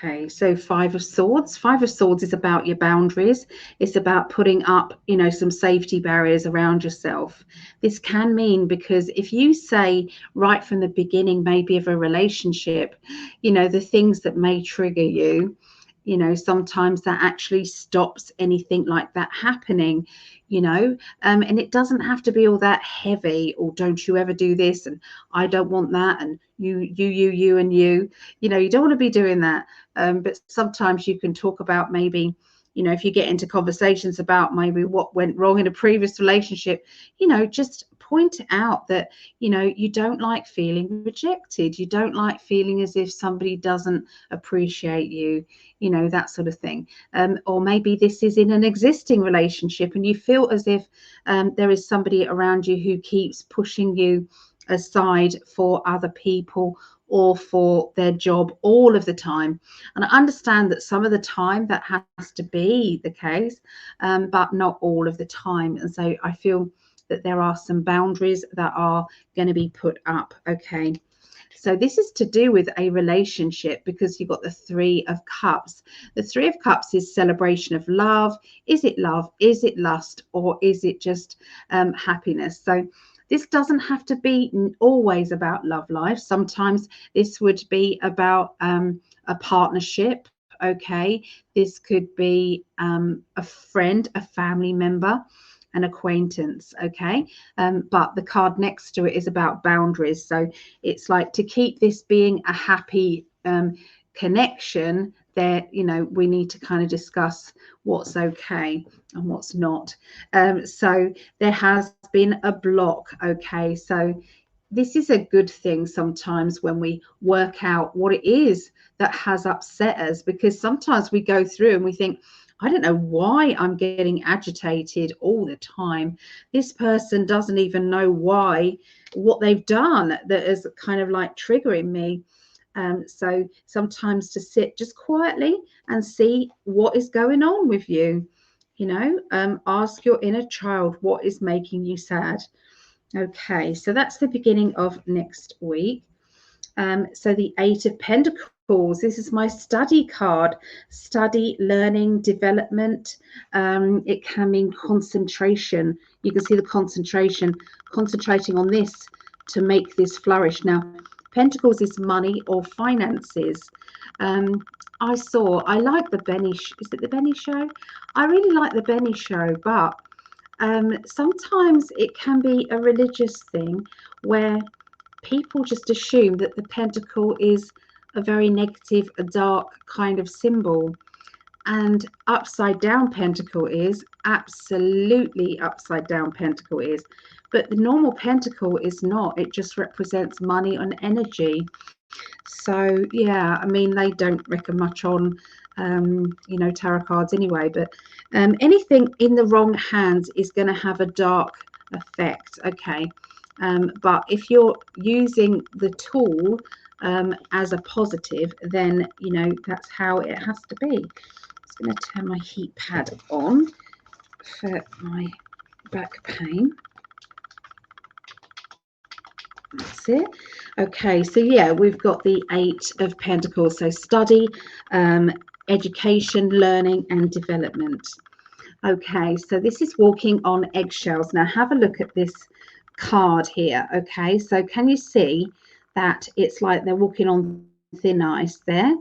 Okay, so Five of Swords. Five of Swords is about your boundaries. It's about putting up, you know, some safety barriers around yourself. This can mean, because if you say right from the beginning, maybe of a relationship, you know, the things that may trigger you, you know, sometimes that actually stops anything like that happening, you know, and it doesn't have to be all that heavy, or don't you ever do this, and I don't want that, and you, and you know, you don't want to be doing that. But sometimes you can talk about, maybe, you know, if you get into conversations about maybe what went wrong in a previous relationship, you know, just point out that, you know, you don't like feeling rejected, you don't like feeling as if somebody doesn't appreciate you, you know, that sort of thing. Or maybe this is in an existing relationship and you feel as if there is somebody around you who keeps pushing you aside for other people or for their job all of the time. And I understand that some of the time that has to be the case, but not all of the time. And so I feel that there are some boundaries that are going to be put up. Okay, so this is to do with a relationship, because you've got the Three of Cups. The Three of Cups is celebration of love. Is it love? Is it lust? Or is it just happiness? So this doesn't have to be always about love life. Sometimes this would be about a partnership. Okay, this could be a friend, a family member, an acquaintance. Okay, but the card next to it is about boundaries. So it's like to keep this being a happy connection, there, you know, we need to kind of discuss what's okay and what's not. So there has been a block. Okay, so this is a good thing sometimes when we work out what it is that has upset us, because sometimes we go through and we think, I don't know why I'm getting agitated all the time. This person doesn't even know why, what they've done that is kind of like triggering me. So sometimes to sit just quietly and see what is going on with you. You know, ask your inner child what is making you sad. Okay, so that's the beginning of next week. So the Eight of Pentacles, this is my study card, study, learning, development. It can mean concentration. You can see the concentration, concentrating on this to make this flourish. Now, Pentacles is money or finances. I like the Benny, is it the Benny Show? I really like the Benny Show, but sometimes it can be a religious thing where people just assume that the pentacle is a very negative, a dark kind of symbol. And upside down pentacle is absolutely upside down pentacle is. But the normal pentacle is not. It just represents money and energy. So, yeah, I mean, they don't reckon much on, you know, tarot cards anyway. But anything in the wrong hands is going to have a dark effect. Okay. But if you're using the tool as a positive, then, you know, that's how it has to be. I'm just going to turn my heat pad on for my back pain. That's it. Okay, so yeah, we've got the Eight of Pentacles. So study, education, learning, and development. Okay, so this is walking on eggshells. Now have a look at this card here. Okay, so can you see that it's like they're walking on thin ice there?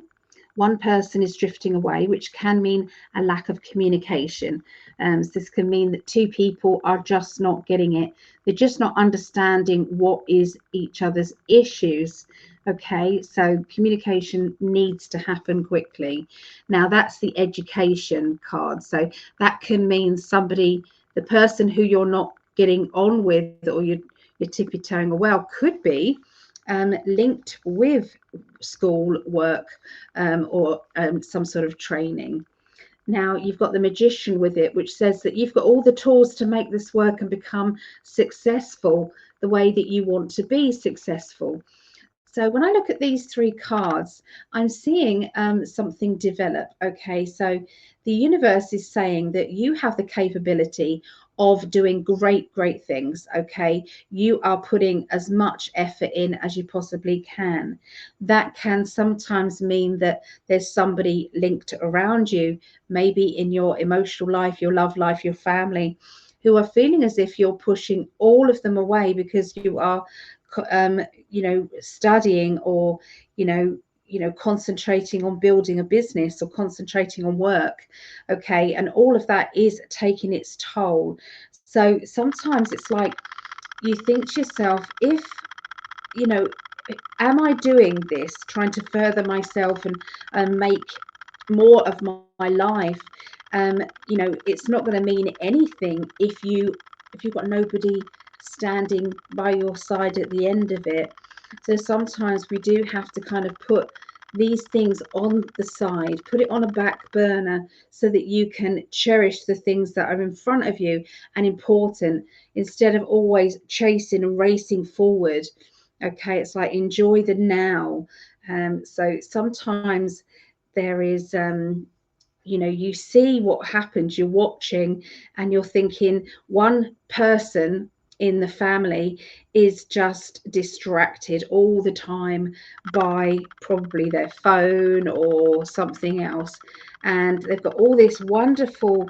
One person is drifting away, which can mean a lack of communication. So this can mean that two people are just not getting it. They're just not understanding what is each other's issues. Okay, so communication needs to happen quickly. Now that's the education card. So that can mean somebody, the person who you're not getting on with, or you're tippy-toeing away, could be linked with school work or some sort of training. Now you've got the Magician with it, which says that you've got all the tools to make this work and become successful the way that you want to be successful. So when I look at these three cards, I'm seeing something develop. Okay, so the universe is saying that you have the capability of doing great things. Okay, you are putting as much effort in as you possibly can. That can sometimes mean that there's somebody linked around you, maybe in your emotional life, your love life, your family, who are feeling as if you're pushing all of them away because you are you know, studying, or you know, concentrating on building a business, or concentrating on work. Okay, and all of that is taking its toll. So sometimes it's like you think to yourself, if, you know, am I doing this trying to further myself and make more of my life? You know, it's not going to mean anything if you've got nobody standing by your side at the end of it. So sometimes we do have to kind of put these things on the side, put it on a back burner, so that you can cherish the things that are in front of you and important, instead of always chasing and racing forward. Okay, it's like enjoy the now. So sometimes there is you know, you see what happens, you're watching and you're thinking one person in the family is just distracted all the time by probably their phone or something else, and they've got all this wonderful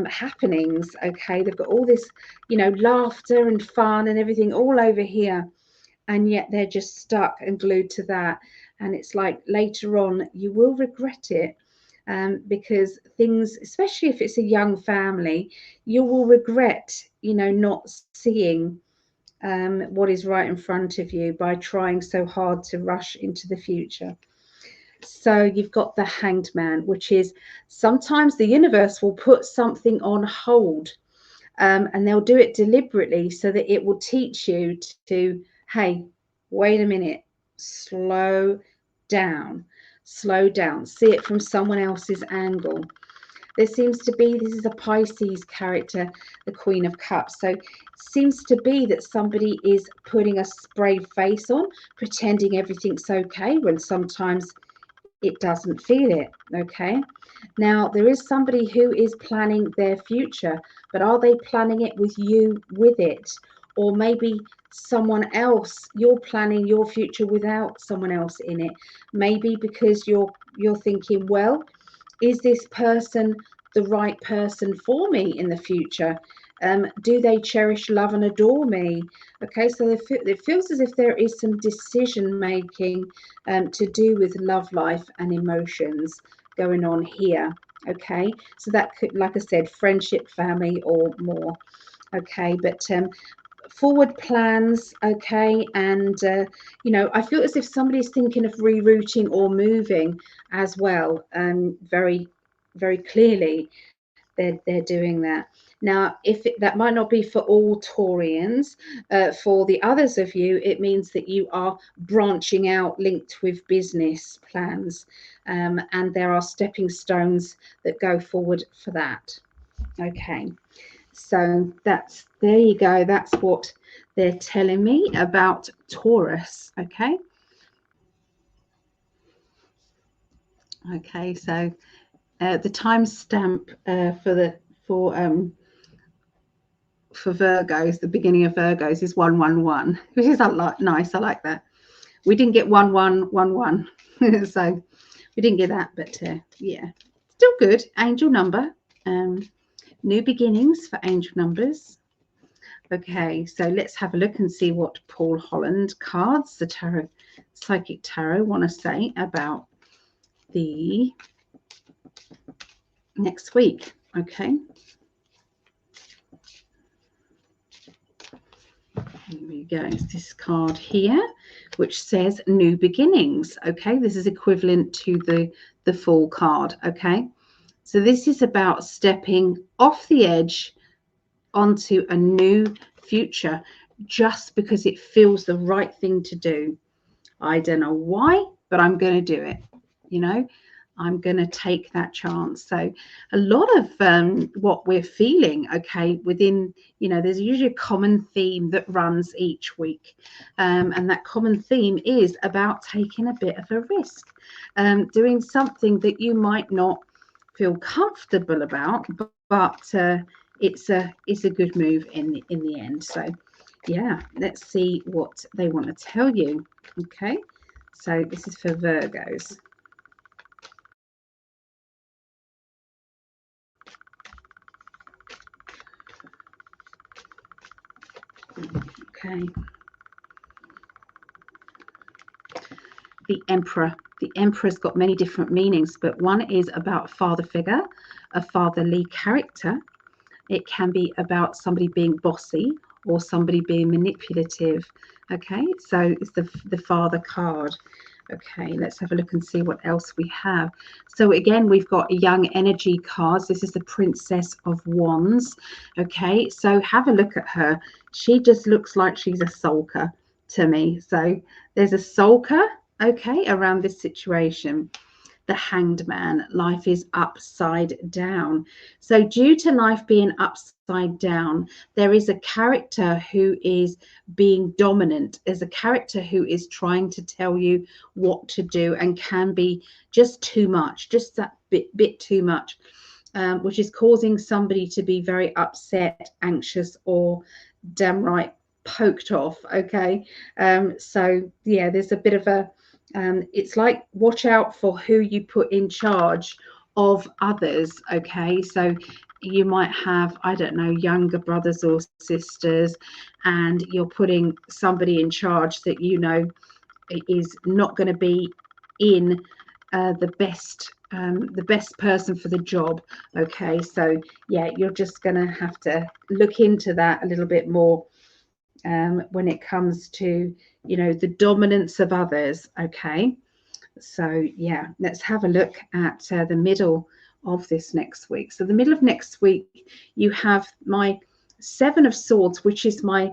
happenings. Okay, they've got all this, you know, laughter and fun and everything all over here, and yet they're just stuck and glued to that. And it's like later on you will regret it, because things, especially if it's a young family, you will regret, you know, not seeing what is right in front of you by trying so hard to rush into the future. So you've got the Hanged Man, which is sometimes the universe will put something on hold, and they'll do it deliberately so that it will teach you to, hey, wait a minute, slow down, slow down, see it from someone else's angle. There seems to be, this is a Pisces character, the Queen of Cups. So it seems to be that somebody is putting a sprayed face on, pretending everything's okay, when sometimes it doesn't feel it. Okay. Now, there is somebody who is planning their future, but are they planning it with you with it? Or maybe someone else, you're planning your future without someone else in it. Maybe because you're thinking, well, is this person the right person for me in the future? Do they cherish, love, and adore me? Okay, so it feels as if there is some decision making to do with love life and emotions going on here. Okay, so that could, like I said, friendship, family, or more. Okay, but forward plans. Okay, and you know, I feel as if somebody's thinking of rerouting or moving as well. Very clearly they're doing that. Now, if that might not be for all Taurians, for the others of you, it means that you are branching out, linked with business plans, and there are stepping stones that go forward for that. Okay, so there you go. That's what they're telling me about Taurus. Okay. Okay, so the timestamp for Virgos, the beginning of Virgos is 111, which is nice. I like that. We didn't get 1111, so we didn't get that, but yeah, still good. Angel number, new beginnings for angel numbers. Okay, so let's have a look and see what Paul Holland cards, the tarot, psychic tarot, want to say about the next week. Okay. Here we go. It's this card here, which says new beginnings. Okay, this is equivalent to the Fool card. Okay, so this is about stepping off the edge onto a new future just because it feels the right thing to do. I don't know why, but I'm going to do it. You know, I'm going to take that chance. So a lot of what we're feeling, okay, within, you know, there's usually a common theme that runs each week. And that common theme is about taking a bit of a risk, doing something that you might not feel comfortable about, but it's a good move in the end. So yeah, let's see what they want to tell you. Okay, so this is for Virgos. Okay. The Emperor. The Emperor's got many different meanings, but one is about father figure, a fatherly character. It can be about somebody being bossy or somebody being manipulative. Okay, so it's the father card. Okay, let's have a look and see what else we have. So again, we've got young energy cards. This is the Princess of Wands. Okay, so have a look at her. She just looks like she's a sulker to me. So there's a sulker, okay, around this situation. The Hanged Man, life is upside down. So due to life being upside down, there is a character who is being dominant. There's a character who is trying to tell you what to do and can be just too much, just that bit too much, which is causing somebody to be very upset, anxious, or downright poked off. Okay, so yeah, there's a bit of a it's like watch out for who you put in charge of others. Okay, so you might have, I don't know, younger brothers or sisters, and you're putting somebody in charge that you know is not going to be in the best person for the job. Okay, so yeah, you're just going to have to look into that a little bit more when it comes to, you know, the dominance of others. Okay, So yeah, let's have a look at the middle of this next week. So the middle of next week, you have my Seven of Swords, which is my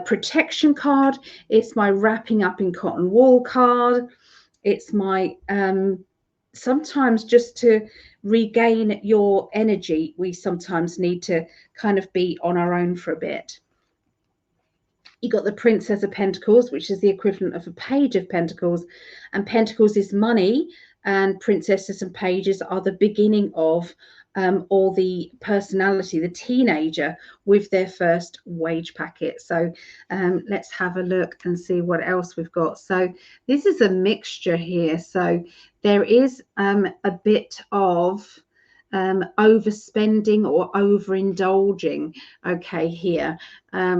protection card. It's my wrapping up in cotton wool card. It's my sometimes just to regain your energy, we sometimes need to kind of be on our own for a bit. You got the Princess of Pentacles, which is the equivalent of a Page of Pentacles, and Pentacles is money, and princesses and pages are the beginning of or the personality, the teenager with their first wage packet. So let's have a look and see what else we've got. So this is a mixture here. So there is a bit of overspending or overindulging, okay, here.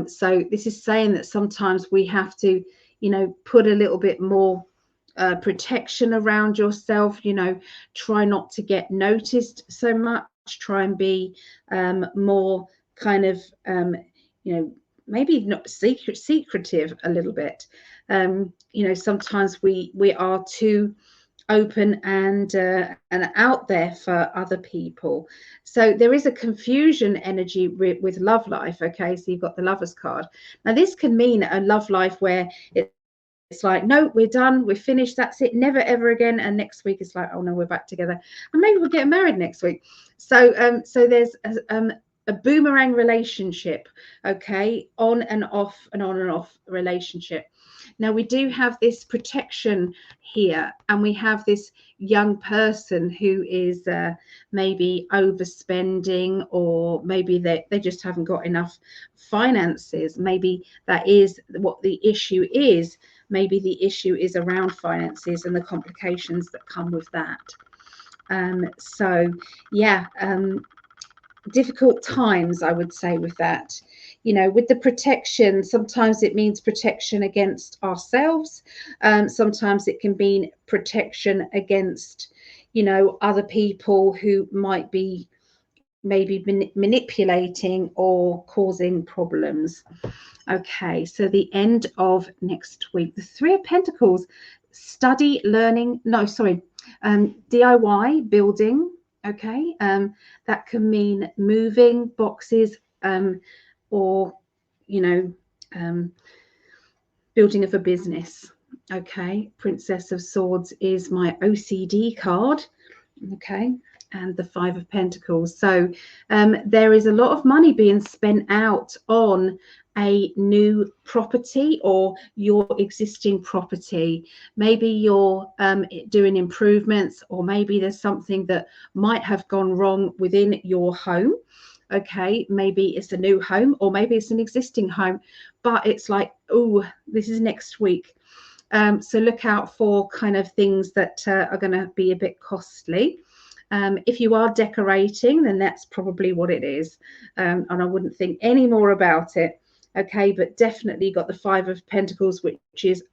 So this is saying that sometimes we have to, you know, put a little bit more protection around yourself, you know, try not to get noticed so much, try and be more kind of, you know, maybe not secretive a little bit. You know, sometimes we are too open and out there for other people. So there is a confusion energy with love life. Okay, so you've got the Lovers card. Now this can mean a love life where it's like, no, we're done, we're finished, that's it, never ever again. And next week it's like, oh no, we're back together, and maybe we're getting married next week. So so there's a boomerang relationship, okay, on and off and on and off relationship. Now we do have this protection here, and we have this young person who is maybe overspending, or maybe they just haven't got enough finances. Maybe that is what the issue is. Maybe the issue is around finances and the complications that come with that. So yeah, difficult times, I would say, with that. You know, with the protection, sometimes it means protection against ourselves. Sometimes it can mean protection against, you know, other people who might be maybe manipulating or causing problems. Okay, so the end of next week, the Three of Pentacles, study, learning, no, sorry, DIY, building. Okay, that can mean moving boxes, or, you know, building of a business. Okay, Princess of Swords is my OCD card. Okay, and the Five of Pentacles. So there is a lot of money being spent out on a new property or your existing property. Maybe you're doing improvements, or maybe there's something that might have gone wrong within your home. Okay, maybe it's a new home, or maybe it's an existing home, but it's like, oh, this is next week. So look out for kind of things that are going to be a bit costly. If you are decorating, then that's probably what it is. And I wouldn't think any more about it. Okay, but definitely got the Five of Pentacles, which is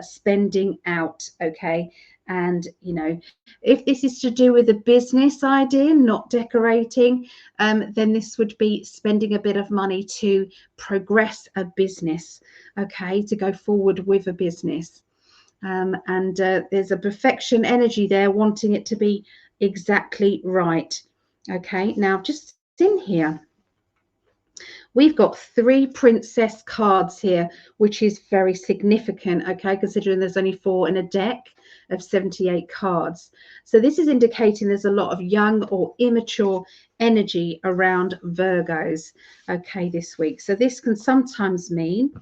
spending out. Okay, and you know, if this is to do with a business idea, not decorating, then this would be spending a bit of money to progress a business. Okay, to go forward with a business. And there's a perfection energy there, wanting it to be exactly right. Okay, now just in here, we've got three princess cards here, which is very significant, okay, considering there's only 4 in a deck of 78 cards. So this is indicating there's a lot of young or immature energy around Virgos, okay, this week. So this can sometimes mean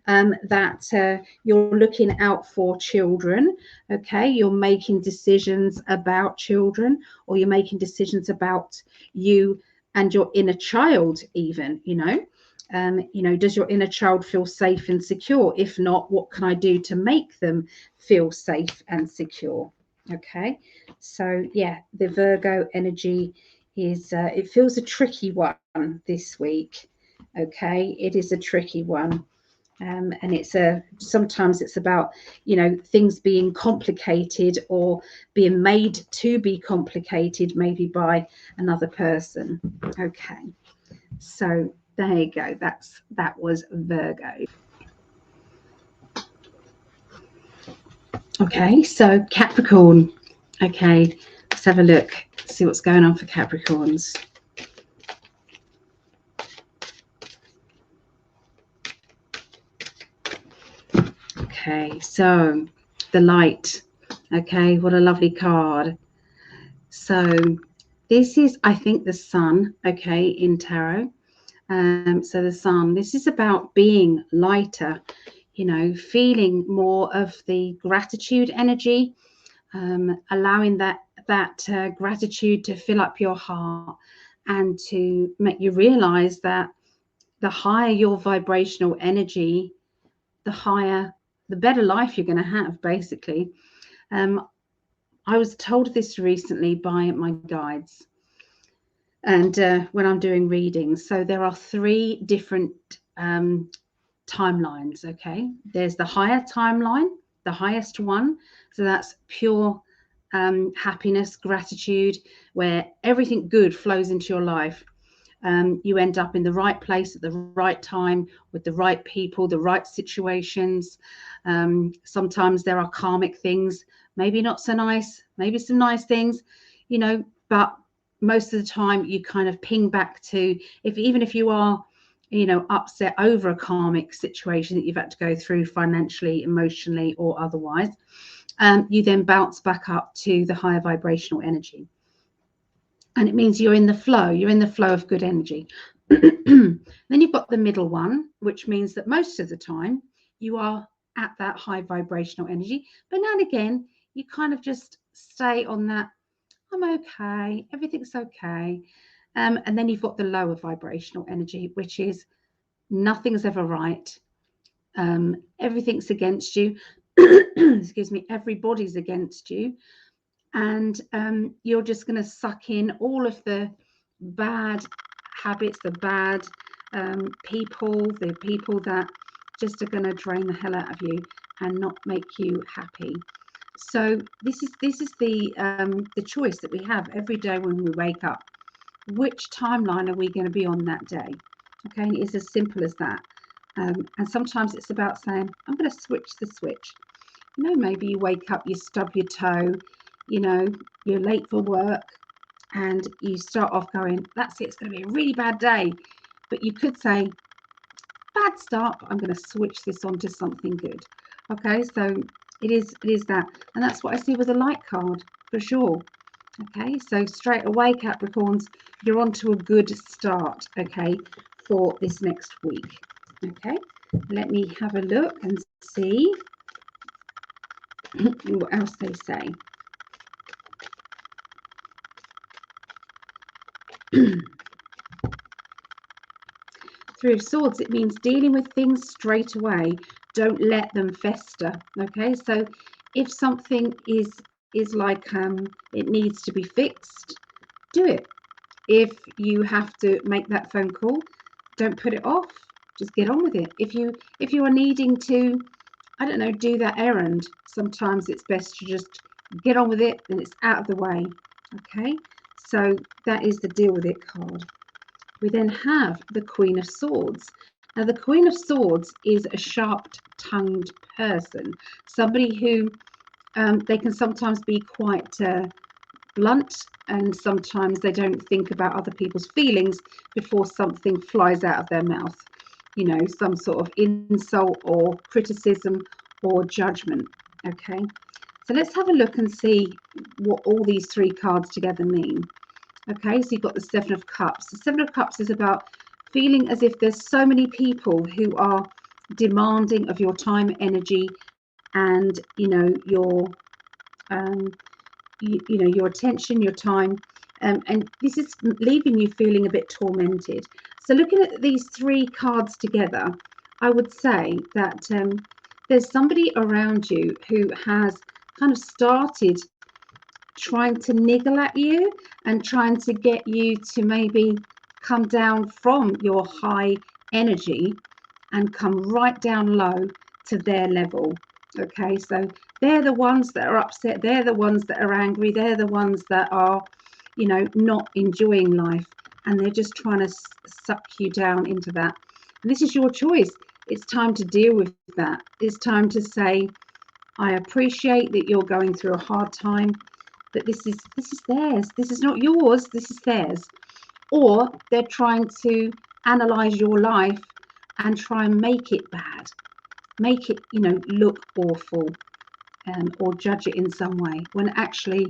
that you're looking out for children, okay, you're making decisions about children, or you're making decisions about you and your inner child even, you know, does your inner child feel safe and secure? If not, what can I do to make them feel safe and secure? Okay, so yeah, the Virgo energy is, it feels a tricky one this week. Okay, it is a tricky one. And it's sometimes it's about, you know, things being complicated or being made to be complicated, maybe by another person. Okay, so there you go. That was Virgo. Okay, so Capricorn. Okay, let's have a look, see what's going on for Capricorns. Okay, so the light. Okay, what a lovely card. So this is, I think, the sun, okay, in tarot. So the sun, this is about being lighter, you know, feeling more of the gratitude energy, allowing that gratitude to fill up your heart and to make you realize that the higher your vibrational energy, the better life you're going to have, basically. Um, I was told this recently by my guides, and when I'm doing readings. So there are three different um, timelines. Okay, there's the higher timeline, the highest one. So that's pure happiness, gratitude, where everything good flows into your life. You end up in the right place at the right time with the right people, the right situations. Sometimes there are karmic things, maybe not so nice, maybe some nice things, you know, but most of the time you kind of ping back to, if even if you are, you know, upset over a karmic situation that you've had to go through financially, emotionally, or otherwise, you then bounce back up to the higher vibrational energy. And it means you're in the flow of good energy. Then you've got the middle one, which means that most of the time you are at that high vibrational energy, but now and again you kind of just stay on that, I'm okay, everything's okay. And then you've got the lower vibrational energy, which is nothing's ever right. Everything's against you. Excuse me, everybody's against you, and you're just going to suck in all of the bad habits, the bad people, the people that just are going to drain the hell out of you and not make you happy. So this is the choice that we have every day when we wake up. Which timeline are we going to be on that day? Okay, and it is as simple as that. And sometimes it's about saying, I'm going to switch the switch. You know, maybe you wake up, you stub your toe, you know, you're late for work, and you start off going, that's it, it's going to be a really bad day. But you could say, bad start, but I'm going to switch this on to something good. Okay, so it is that. And that's what I see with a light card, for sure. Okay, so straight away, Capricorns, you're on to a good start, okay, for this next week. Okay, let me have a look and see what else they say. Three of Swords, it means dealing with things straight away. Don't let them fester. Okay, so if something is like it needs to be fixed, do it. If you have to make that phone call, don't put it off. Just get on with it. If you are needing to, I don't know, do that errand, sometimes it's best to just get on with it and it's out of the way. Okay, so that is the deal with it card. We then have the Queen of Swords. Now, the Queen of Swords is a sharp-tongued person, somebody who they can sometimes be quite blunt, and sometimes they don't think about other people's feelings before something flies out of their mouth. You know, some sort of insult or criticism or judgment. Okay, so let's have a look and see what all these three cards together mean. Okay, so you've got the Seven of Cups. The Seven of Cups is about feeling as if there's so many people who are demanding of your time, energy, and um, your attention, your time, and this is leaving you feeling a bit tormented. So, looking at these three cards together, I would say that there's somebody around you who has kind of started trying to niggle at you and trying to get you to maybe come down from your high energy and come right down low to their level. Okay, so they're the ones that are upset, they're the ones that are angry, they're the ones that are, not enjoying life, and they're just trying to suck you down into that. And this is your choice. It's time to deal with that. It's time to say, I appreciate that you're going through a hard time, but this is theirs. This is not yours. This is theirs. Or they're trying to analyze your life and try and make it bad, make it, look awful, or judge it in some way, when actually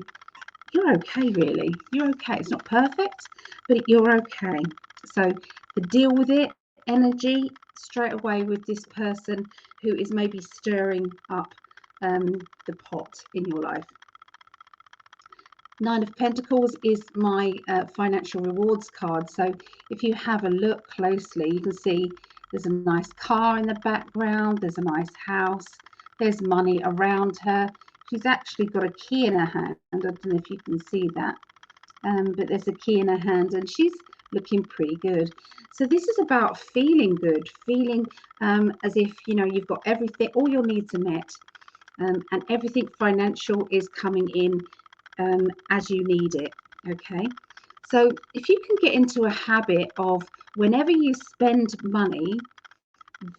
you're okay, really. You're okay. It's not perfect, but you're okay. So the deal with it energy straight away with this person who is maybe stirring up the pot in your life. Nine of Pentacles is my financial rewards card. So if you have a look closely, you can see there's a nice car in the background. There's a nice house. There's money around her. She's actually got a key in her hand. I don't know if you can see that, but there's a key in her hand and she's looking pretty good. So this is about feeling good, feeling as if, you've got everything, all your needs are met, and everything financial is coming in as you need it. Okay, so if you can get into a habit of whenever you spend money,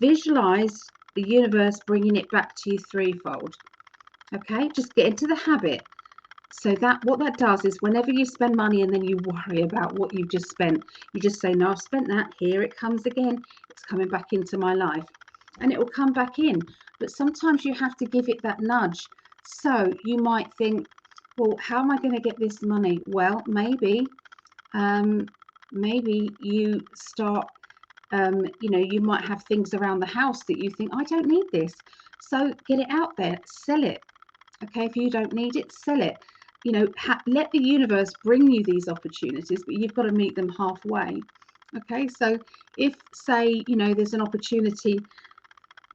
visualize the universe bringing it back to you threefold. Okay, just get into the habit. So that what that does is whenever you spend money and then you worry about what you've just spent, you just say, no, I've spent that, here it comes again, it's coming back into my life, and it will come back in. But sometimes you have to give it that nudge. So you might think, well, how am I going to get this money? Well, maybe you start, you might have things around the house that you think, I don't need this. So get it out there, sell it. Okay, if you don't need it, sell it. Let the universe bring you these opportunities, but you've got to meet them halfway. Okay, so if, say, there's an opportunity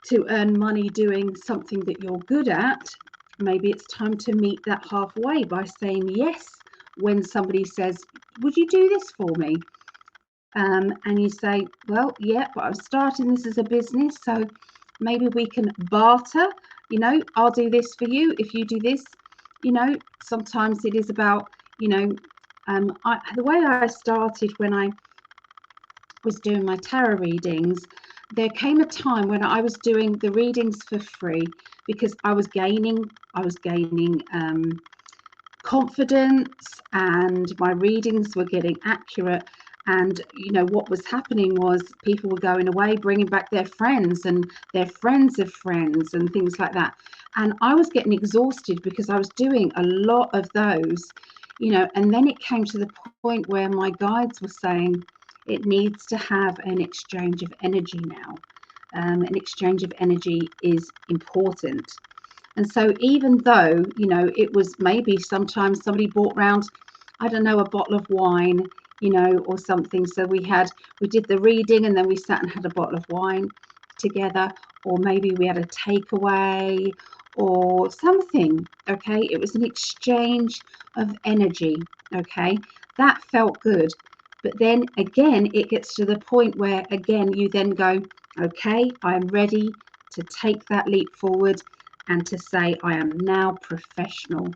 to earn money doing something that you're good at, maybe it's time to meet that halfway by saying yes when somebody says, would you do this for me? And you say, well, yeah, but I'm starting this as a business, so maybe we can barter. I'll do this for you if you do this. Sometimes it is about, the way I started when I was doing my tarot readings, there came a time when I was doing the readings for free because I was gaining confidence, and my readings were getting accurate. And what was happening was people were going away, bringing back their friends and their friends of friends and things like that. And I was getting exhausted because I was doing a lot of those, and then it came to the point where my guides were saying it needs to have an exchange of energy now. An exchange of energy is important. And so even though, it was maybe sometimes somebody brought round, I don't know, a bottle of wine, or something. So we did the reading and then we sat and had a bottle of wine together, or maybe we had a takeaway or something. Okay, it was an exchange of energy. Okay, that felt good. But then again, it gets to the point where again you then go, okay, I'm ready to take that leap forward and to say I am now professional.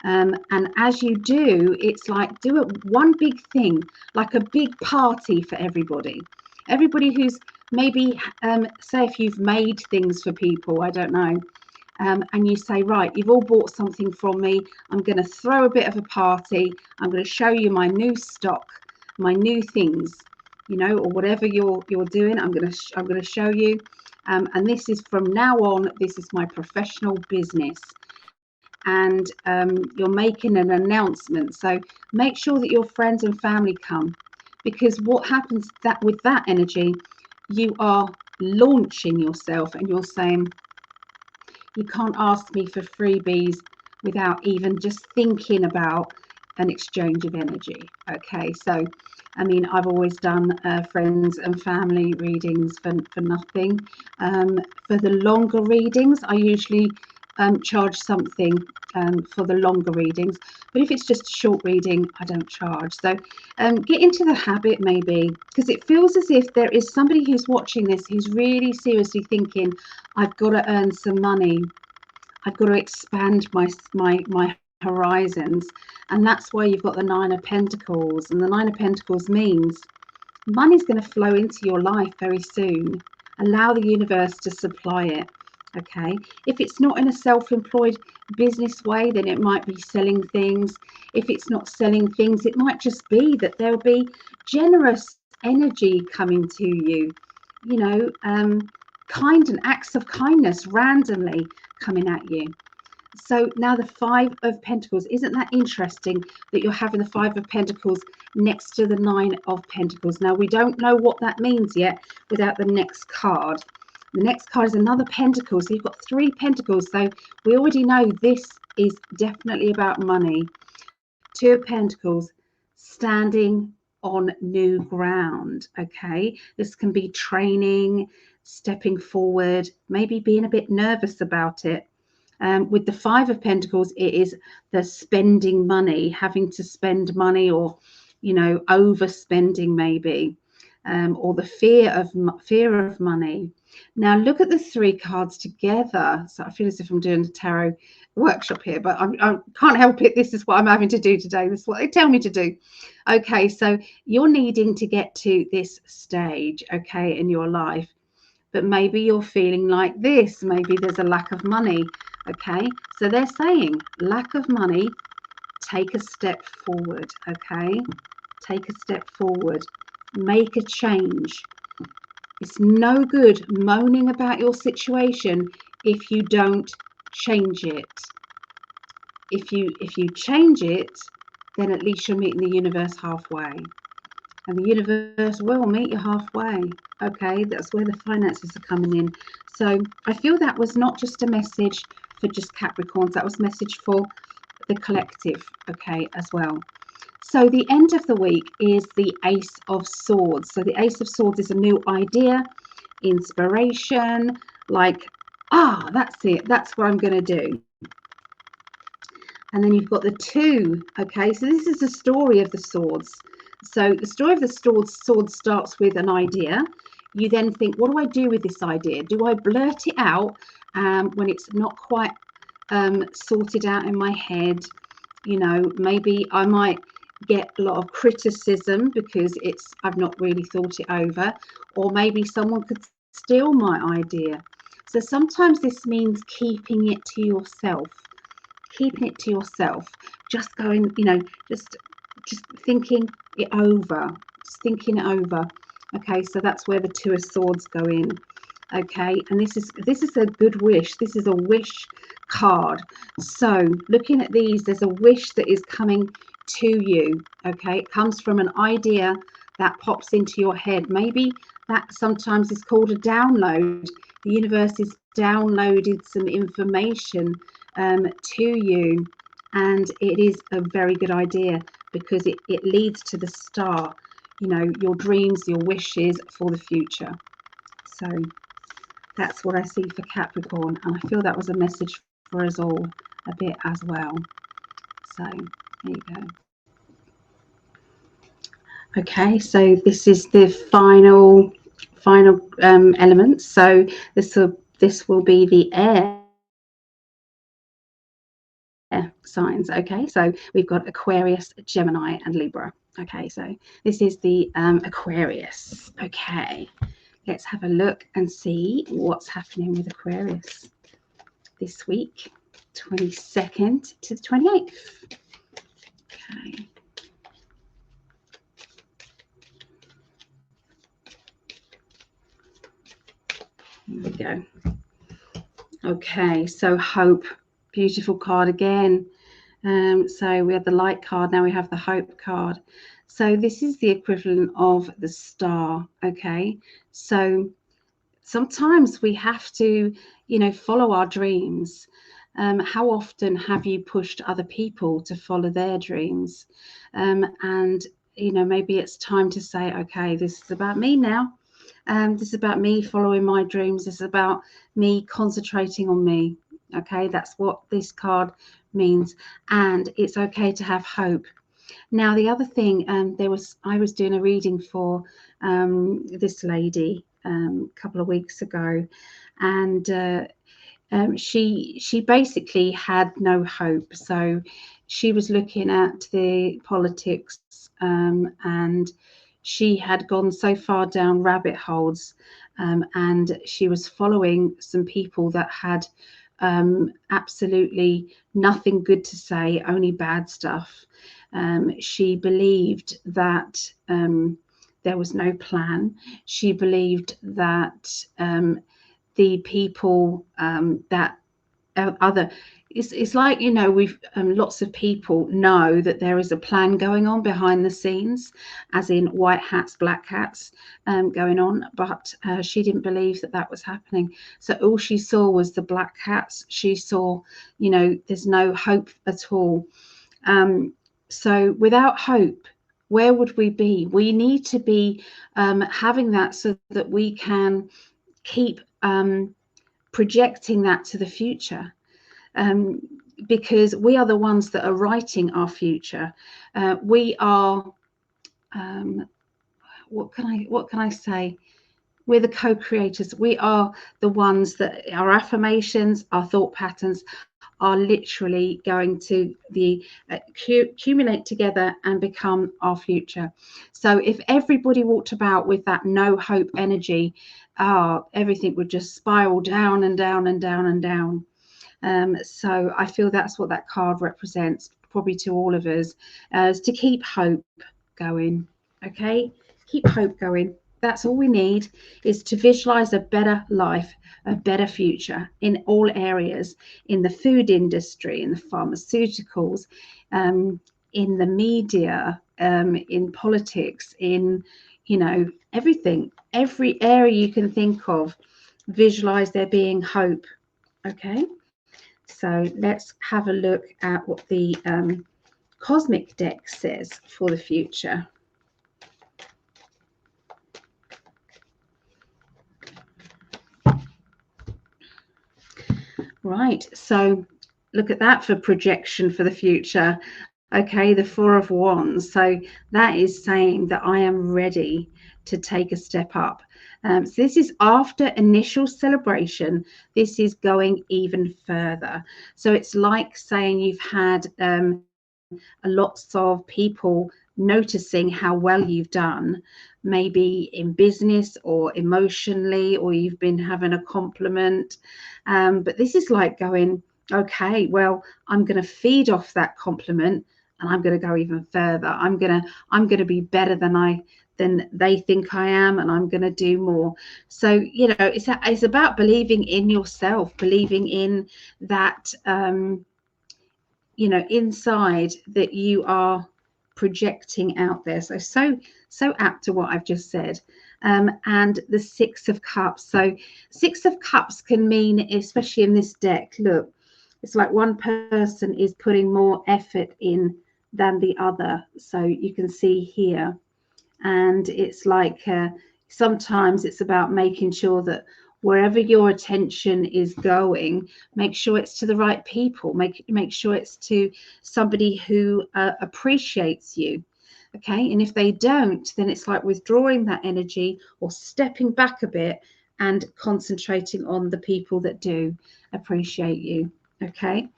And as you do, it's like do one big thing, like a big party for everybody who's maybe say if you've made things for people, I don't know, and you say, right, you've all bought something from me, I'm going to throw a bit of a party, I'm going to show you my new stock, my new things, or whatever you're doing, I'm going to show you, and this is from now on, this is my professional business. And you're making an announcement, so make sure that your friends and family come, because what happens that with that energy, you are launching yourself and you're saying, you can't ask me for freebies without even just thinking about an exchange of energy. Okay, so I mean, I've always done friends and family readings for nothing. For the longer readings, I usually charge something for the longer readings, but if it's just a short reading, I don't charge. So get into the habit, maybe, because it feels as if there is somebody who's watching this who's really seriously thinking, I've got to earn some money, I've got to expand my horizons. And that's why you've got the Nine of Pentacles, and the Nine of Pentacles means money's going to flow into your life very soon. Allow the universe to supply it. Okay, if it's not in a self-employed business way, then it might be selling things. If it's not selling things, it might just be that there'll be generous energy coming to you, you know, kind and acts of kindness randomly coming at you. So now the Five of Pentacles, isn't that interesting that you're having the Five of Pentacles next to the Nine of Pentacles? Now we don't know what that means yet without the next card. The next card is another Pentacle, so you've got three Pentacles. So we already know this is definitely about money. Two of Pentacles, standing on new ground. Okay, this can be training, stepping forward, maybe being a bit nervous about it. With the Five of Pentacles, it is the spending money, having to spend money, or overspending maybe, or the fear of money. Now look at the three cards together. So I feel as if I'm doing a tarot workshop here, but I can't help it. This is what I'm having to do today. This is what they tell me to do. Okay, so you're needing to get to this stage, okay, in your life. But maybe you're feeling like this. Maybe there's a lack of money. Okay, so they're saying lack of money, take a step forward. Okay, take a step forward, make a change. It's no good moaning about your situation if you don't change it. If you change it, then at least you're meeting the universe halfway. And the universe will meet you halfway. Okay, that's where the finances are coming in. So I feel that was not just a message for just Capricorns, that was a message for the collective, okay, as well. So the end of the week is the Ace of Swords. So the Ace of Swords is a new idea, inspiration, like, that's it, that's what I'm going to do. And then you've got the Two. Okay, so this is the story of the swords. So the story of the sword starts with an idea. You then think, what do I do with this idea? Do I blurt it out when it's not quite sorted out in my head? Maybe I might get a lot of criticism because I've not really thought it over, or maybe someone could steal my idea. So sometimes this means keeping it to yourself. Just going, just thinking it over, Okay, so that's where the Two of Swords go in. Okay, and this is a good wish. This is a wish card. So looking at these, there's a wish that is coming to you. Okay, it comes from an idea that pops into your head. Maybe that sometimes is called a download. The universe has downloaded some information to you, and it is a very good idea because it leads to the star, your dreams, your wishes for the future. So that's what I see for Capricorn, and I feel that was a message for us all a bit as well. So there you go. Okay, so this is the final element. So this will be the air signs. Okay, so we've got Aquarius, Gemini, and Libra. Okay, so this is the Aquarius. Okay, let's have a look and see what's happening with Aquarius this week, 22nd to the 28th. Okay. Here we go. Okay, so hope, beautiful card again. So we had the light card, now we have the hope card. So this is the equivalent of the star. Okay, so sometimes we have to, follow our dreams. How often have you pushed other people to follow their dreams? And maybe it's time to say, okay, this is about me now. This is about me following my dreams. This is about me concentrating on me. Okay, that's what this card means. And it's okay to have hope. Now, the other thing, I was doing a reading for this lady a couple of weeks ago, and she basically had no hope. So she was looking at the politics, and she had gone so far down rabbit holes, and she was following some people that had absolutely nothing good to say, only bad stuff. She believed that there was no plan. She believed that the people that other it's like, you know, we've lots of people know that there is a plan going on behind the scenes, as in white hats, black hats, going on, but she didn't believe that that was happening. So all she saw was the black hats. She saw, you know, there's no hope at all. So without hope, where would we be? We need to be having that so that we can keep projecting that to the future, because we are the ones that are writing our future. We are, what can I say? We're the co-creators. We are the ones that our affirmations, our thought patterns are literally going to accumulate together and become our future. So if everybody walked about with that no hope energy, everything would just spiral down and down and down and down. So I feel that's what that card represents, probably to all of us, is to keep hope going. Okay, keep hope going. That's all we need, is to visualize a better life, a better future in all areas, in the food industry, in the pharmaceuticals, in the media, in politics, in, you know, everything, every area you can think of. Visualize there being hope. Okay, so let's have a look at what the cosmic deck says for the future. Right, so look at that for projection for the future. Okay, the Four of Wands. So that is saying that I am ready to take a step up. So this is after initial celebration. This is going even further. So it's like saying you've had lots of people noticing how well you've done, maybe in business or emotionally, or you've been having a compliment. But this is like going, okay, well, I'm going to feed off that compliment, and I'm going to go even further. I'm going to be better than they think I am, and I'm going to do more. So, you know, it's about believing in yourself, believing in that, you know, inside, that you are projecting out there. So apt to what I've just said. And the Six of Cups. So Six of Cups can mean, especially in this deck, look, it's like one person is putting more effort in than the other. So you can see here, and it's like sometimes it's about making sure that wherever your attention is going, make sure it's to the right people, make sure it's to somebody who appreciates you. Okay, and if they don't, then it's like withdrawing that energy or stepping back a bit and concentrating on the people that do appreciate you. Okay,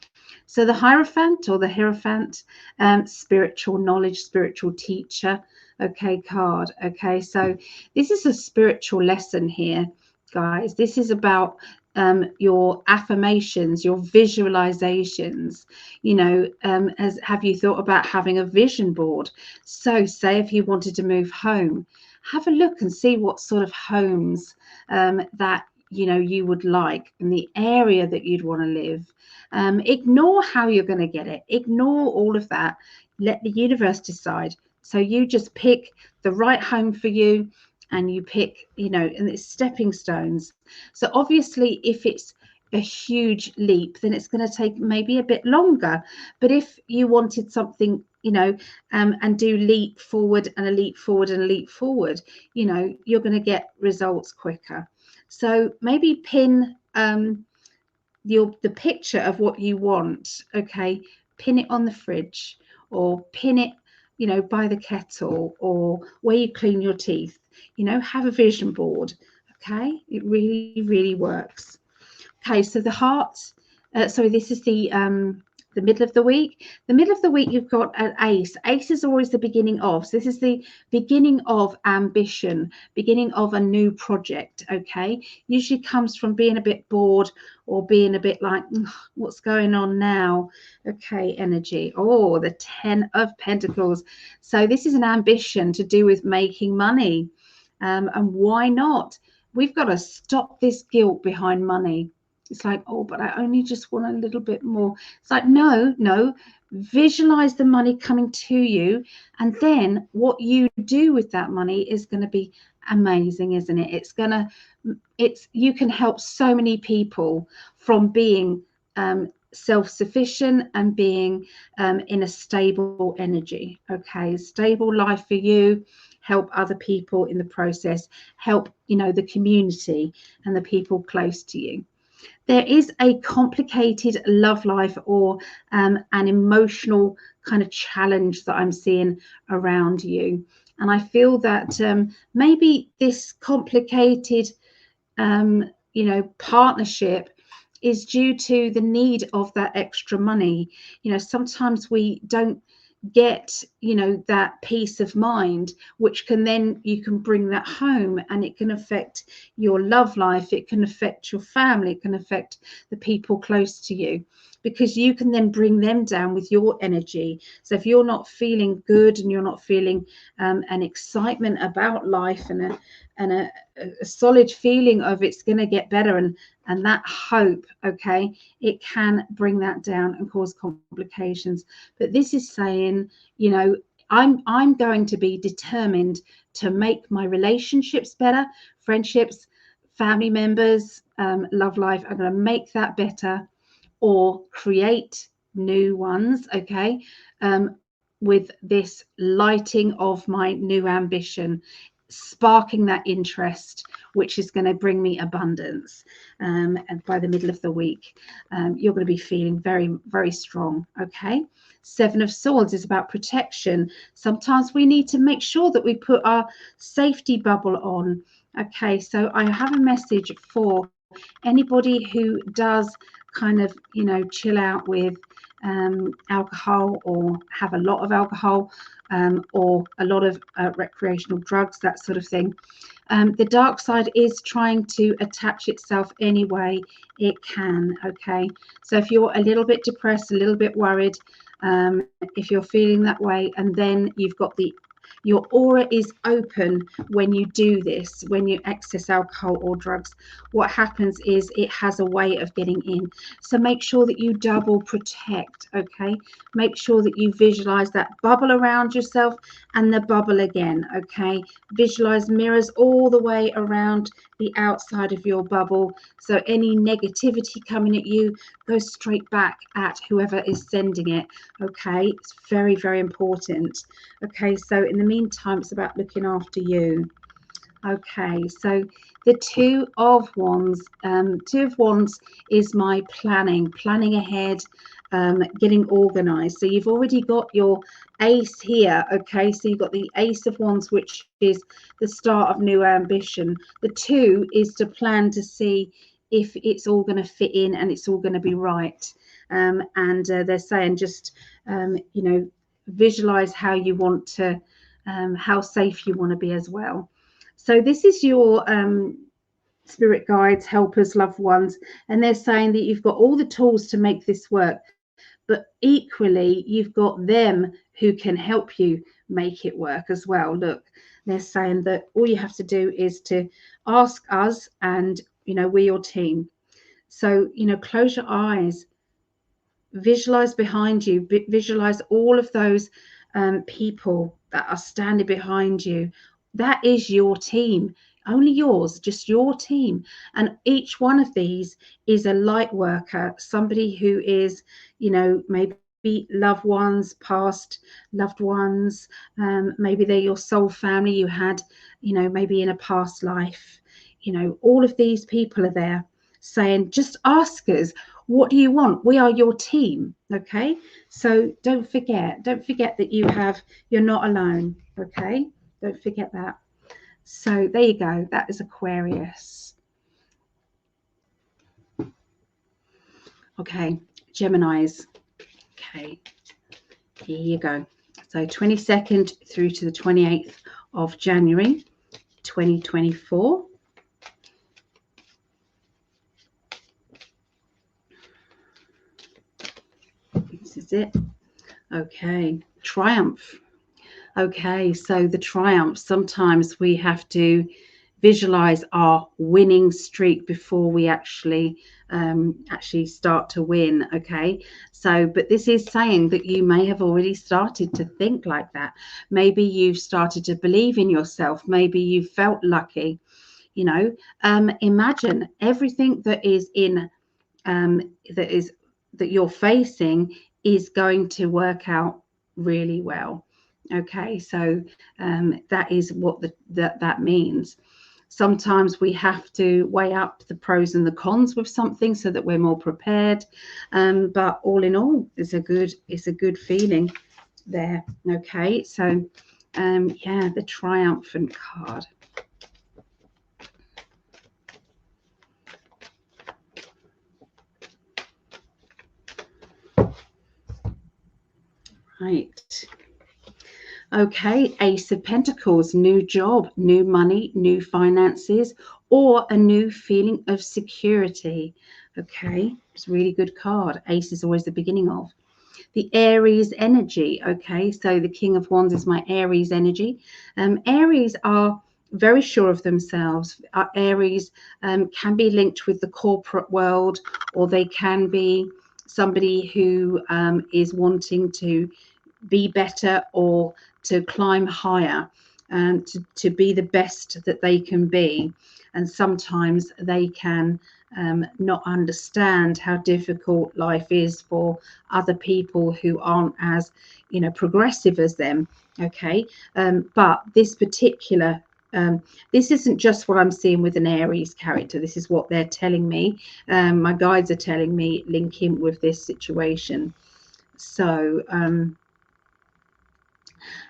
so the Hierophant or the Hierophant, spiritual knowledge, spiritual teacher, okay, card. Okay, so this is a spiritual lesson here, guys. This is about your affirmations, your visualizations. You know, as have you thought about having a vision board? So say if you wanted to move home, have a look and see what sort of homes that, you know, you would like, in the area that you'd want to live. Ignore how you're going to get it. Ignore all of that. Let the universe decide. So you just pick the right home for you, and you pick, you know, and it's stepping stones. So obviously, if it's a huge leap, then it's going to take maybe a bit longer. But if you wanted something, you know, and do leap forward and a leap forward and a leap forward, you know, you're going to get results quicker. So maybe pin the picture of what you want. Okay, pin it on the fridge, or pin it, you know, by the kettle, or where you clean your teeth. You know, have a vision board. Okay, it really works. Okay, so the heart, sorry, this is the The middle of the week, you've got an ace. Ace is always the beginning of. So this is the beginning of ambition, beginning of a new project. Okay, usually comes from being a bit bored or being a bit like, what's going on now? Okay, energy. Oh, the 10 of Pentacles. So this is an ambition to do with making money. And why not? We've got to stop this guilt behind money. It's like, oh, but I only just want a little bit more. It's like, no, visualize the money coming to you. And then what you do with that money is going to be amazing, isn't it? You can help so many people from being self-sufficient and being in a stable energy. Okay, stable life for you, help other people in the process, help, the community and the people close to you. There is a complicated love life or an emotional kind of challenge that I'm seeing around you. And I feel that maybe this complicated, partnership is due to the need of that extra money. Sometimes we don't get that peace of mind, which you can bring that home, and it can affect your love life, it can affect your family, it can affect the people close to you, because you can then bring them down with your energy. So if you're not feeling good and you're not feeling an excitement about life and a solid feeling of it's going to get better and that hope, okay, it can bring that down and cause complications. But this is saying, I'm going to be determined to make my relationships better, friendships, family members, love life. I'm going to make that better or create new ones, okay, with this lighting of my new ambition, sparking that interest, which is going to bring me abundance. And by the middle of the week, you're going to be feeling very, very strong. Okay. 7 of Swords is about protection. Sometimes we need to make sure that we put our safety bubble on. Okay. So I have a message for anybody who does kind of, chill out with alcohol or have a lot of alcohol or a lot of recreational drugs, that sort of thing. The dark side is trying to attach itself any way it can. Okay, so if you're a little bit depressed, a little bit worried, if you're feeling that way, and then you've got your aura is open when you do this, when you access alcohol or drugs, what happens is it has a way of getting in. So make sure that you double protect, okay? Make sure that you visualize that bubble around yourself and the bubble again, okay? Visualize mirrors all the way around the outside of your bubble. So any negativity coming at you goes straight back at whoever is sending it, okay? It's very, very important. Okay, so in the meantime, it's about looking after you. Okay, so the 2 of Wands. 2 of Wands is my planning ahead, getting organized. So you've already got your ace here. Okay, so you've got the Ace of Wands, which is the start of new ambition. The 2 is to plan to see if it's all going to fit in and it's all going to be right. And they're saying just, visualize how you want to, how safe you want to be as well. So this is your spirit guides, helpers, loved ones, and they're saying that you've got all the tools to make this work, but equally you've got them who can help you make it work as well. Look, they're saying that all you have to do is to ask us, and we're your team. So close your eyes, visualize behind you, visualize all of those people that are standing behind you. That is your team, only yours, just your team. And each one of these is a light worker, somebody who is, maybe loved ones, past loved ones, maybe they're your soul family you had, maybe in a past life. All of these people are there saying, just ask us, what do you want? We are your team. Okay, so don't forget that you're not alone. Okay, don't forget that. So there you go, that is Aquarius. Okay, Geminis. Okay, here you go. So 22nd through to the 28th of January 2024. This is it. Okay, triumph. Okay, so the triumph, sometimes we have to visualize our winning streak before we actually start to win. Okay, so but this is saying that you may have already started to think like that. Maybe you've started to believe in yourself. Maybe you felt lucky. You know, imagine everything that is in that is that you're facing is going to work out really well. Okay, so that is what that means. Sometimes we have to weigh up the pros and the cons with something so that we're more prepared. But all in all, it's a good feeling there. Okay, so yeah, the triumphant card. Right. Okay, Ace of Pentacles, new job, new money, new finances, or a new feeling of security. Okay, it's a really good card. Ace is always the beginning of. The Aries energy. Okay, so the King of Wands is my Aries energy. Aries are very sure of themselves. Aries can be linked with the corporate world, or they can be somebody who is wanting to be better or to climb higher and to be the best that they can be. And sometimes they can not understand how difficult life is for other people who aren't as progressive as them. Okay, but this particular this isn't just what I'm seeing with an Aries character. This is what they're telling me. My guides are telling me link in with this situation. So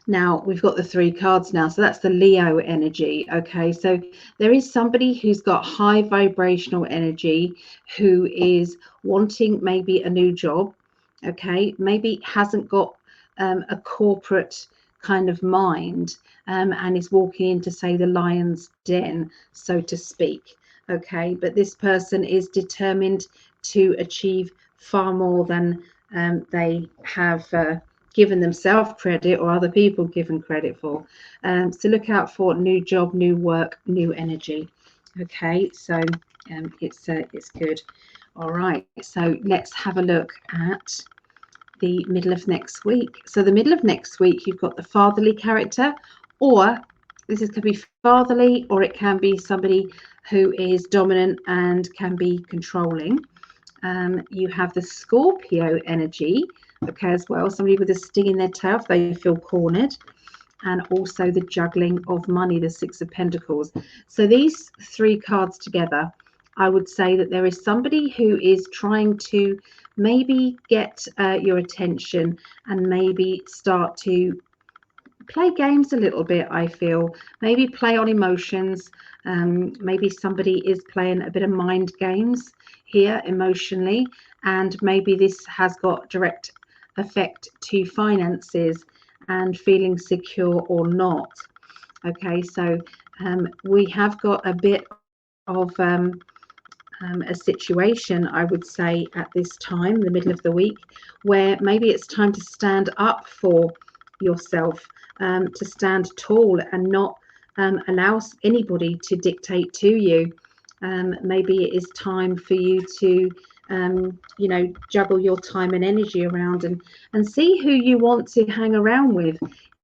now we've got the three cards now. So that's the Leo energy. Okay, so there is somebody who's got high vibrational energy who is wanting maybe a new job. Okay, maybe hasn't got a corporate kind of mind and is walking into, say, the lion's den, so to speak. Okay, but this person is determined to achieve far more than they have given themselves credit or other people given credit for. So look out for new job, new work, new energy. Okay, so it's good. All right, so let's have a look at the middle of next week. So the middle of next week, you've got the fatherly character, or this could be fatherly, or it can be somebody who is dominant and can be controlling. You have the Scorpio energy, okay, as well. Somebody with a sting in their tail if they feel cornered. And also the juggling of money, the Six of Pentacles. So these three cards together, I would say that there is somebody who is trying to maybe get your attention and maybe start to play games a little bit. I feel maybe play on emotions. Maybe somebody is playing a bit of mind games here emotionally, and maybe this has got direct effect to finances and feeling secure or not. Okay, so we have got a bit of a situation, I would say, at this time, the middle of the week, where maybe it's time to stand up for yourself, to stand tall and not allow anybody to dictate to you. Maybe it is time for you to juggle your time and energy around and see who you want to hang around with.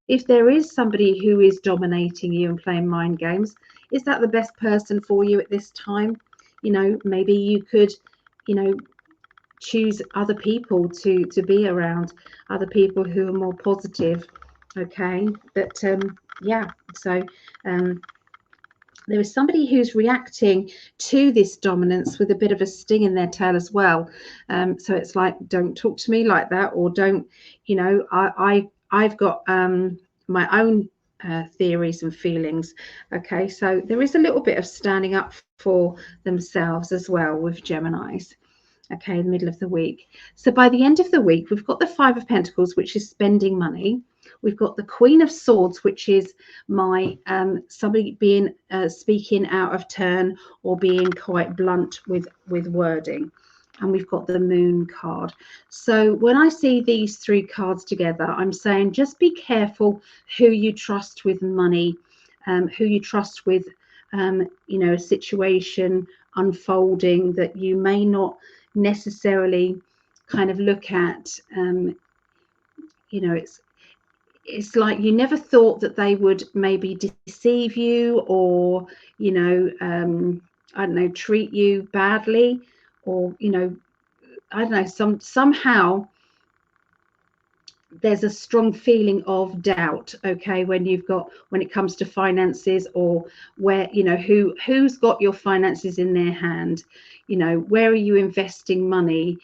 If there is somebody who is dominating you and playing mind games, is that the best person for you at this time? Maybe you could choose other people to be around, other people who are more positive. Okay, but yeah, so there is somebody who's reacting to this dominance with a bit of a sting in their tail as well. So it's like, don't talk to me like that, or don't, I've got my own theories and feelings. Okay, so there is a little bit of standing up for themselves as well with Geminis. okay, in the middle of the week. So by the end of the week, we've got the Five of Pentacles, which is spending money. We've got the Queen of Swords, which is my somebody being speaking out of turn or being quite blunt with wording. And we've got the Moon card. So when I see these three cards together, I'm saying just be careful who you trust with money, who you trust with, you know, a situation unfolding that you may not necessarily kind of look at. You know, it's like you never thought that they would maybe deceive you, or you know, I don't know, treat you badly, or you know, I don't know, somehow there's a strong feeling of doubt, okay, when it comes to finances, or where, you know, who's got your finances in their hand, you know, where are you investing money,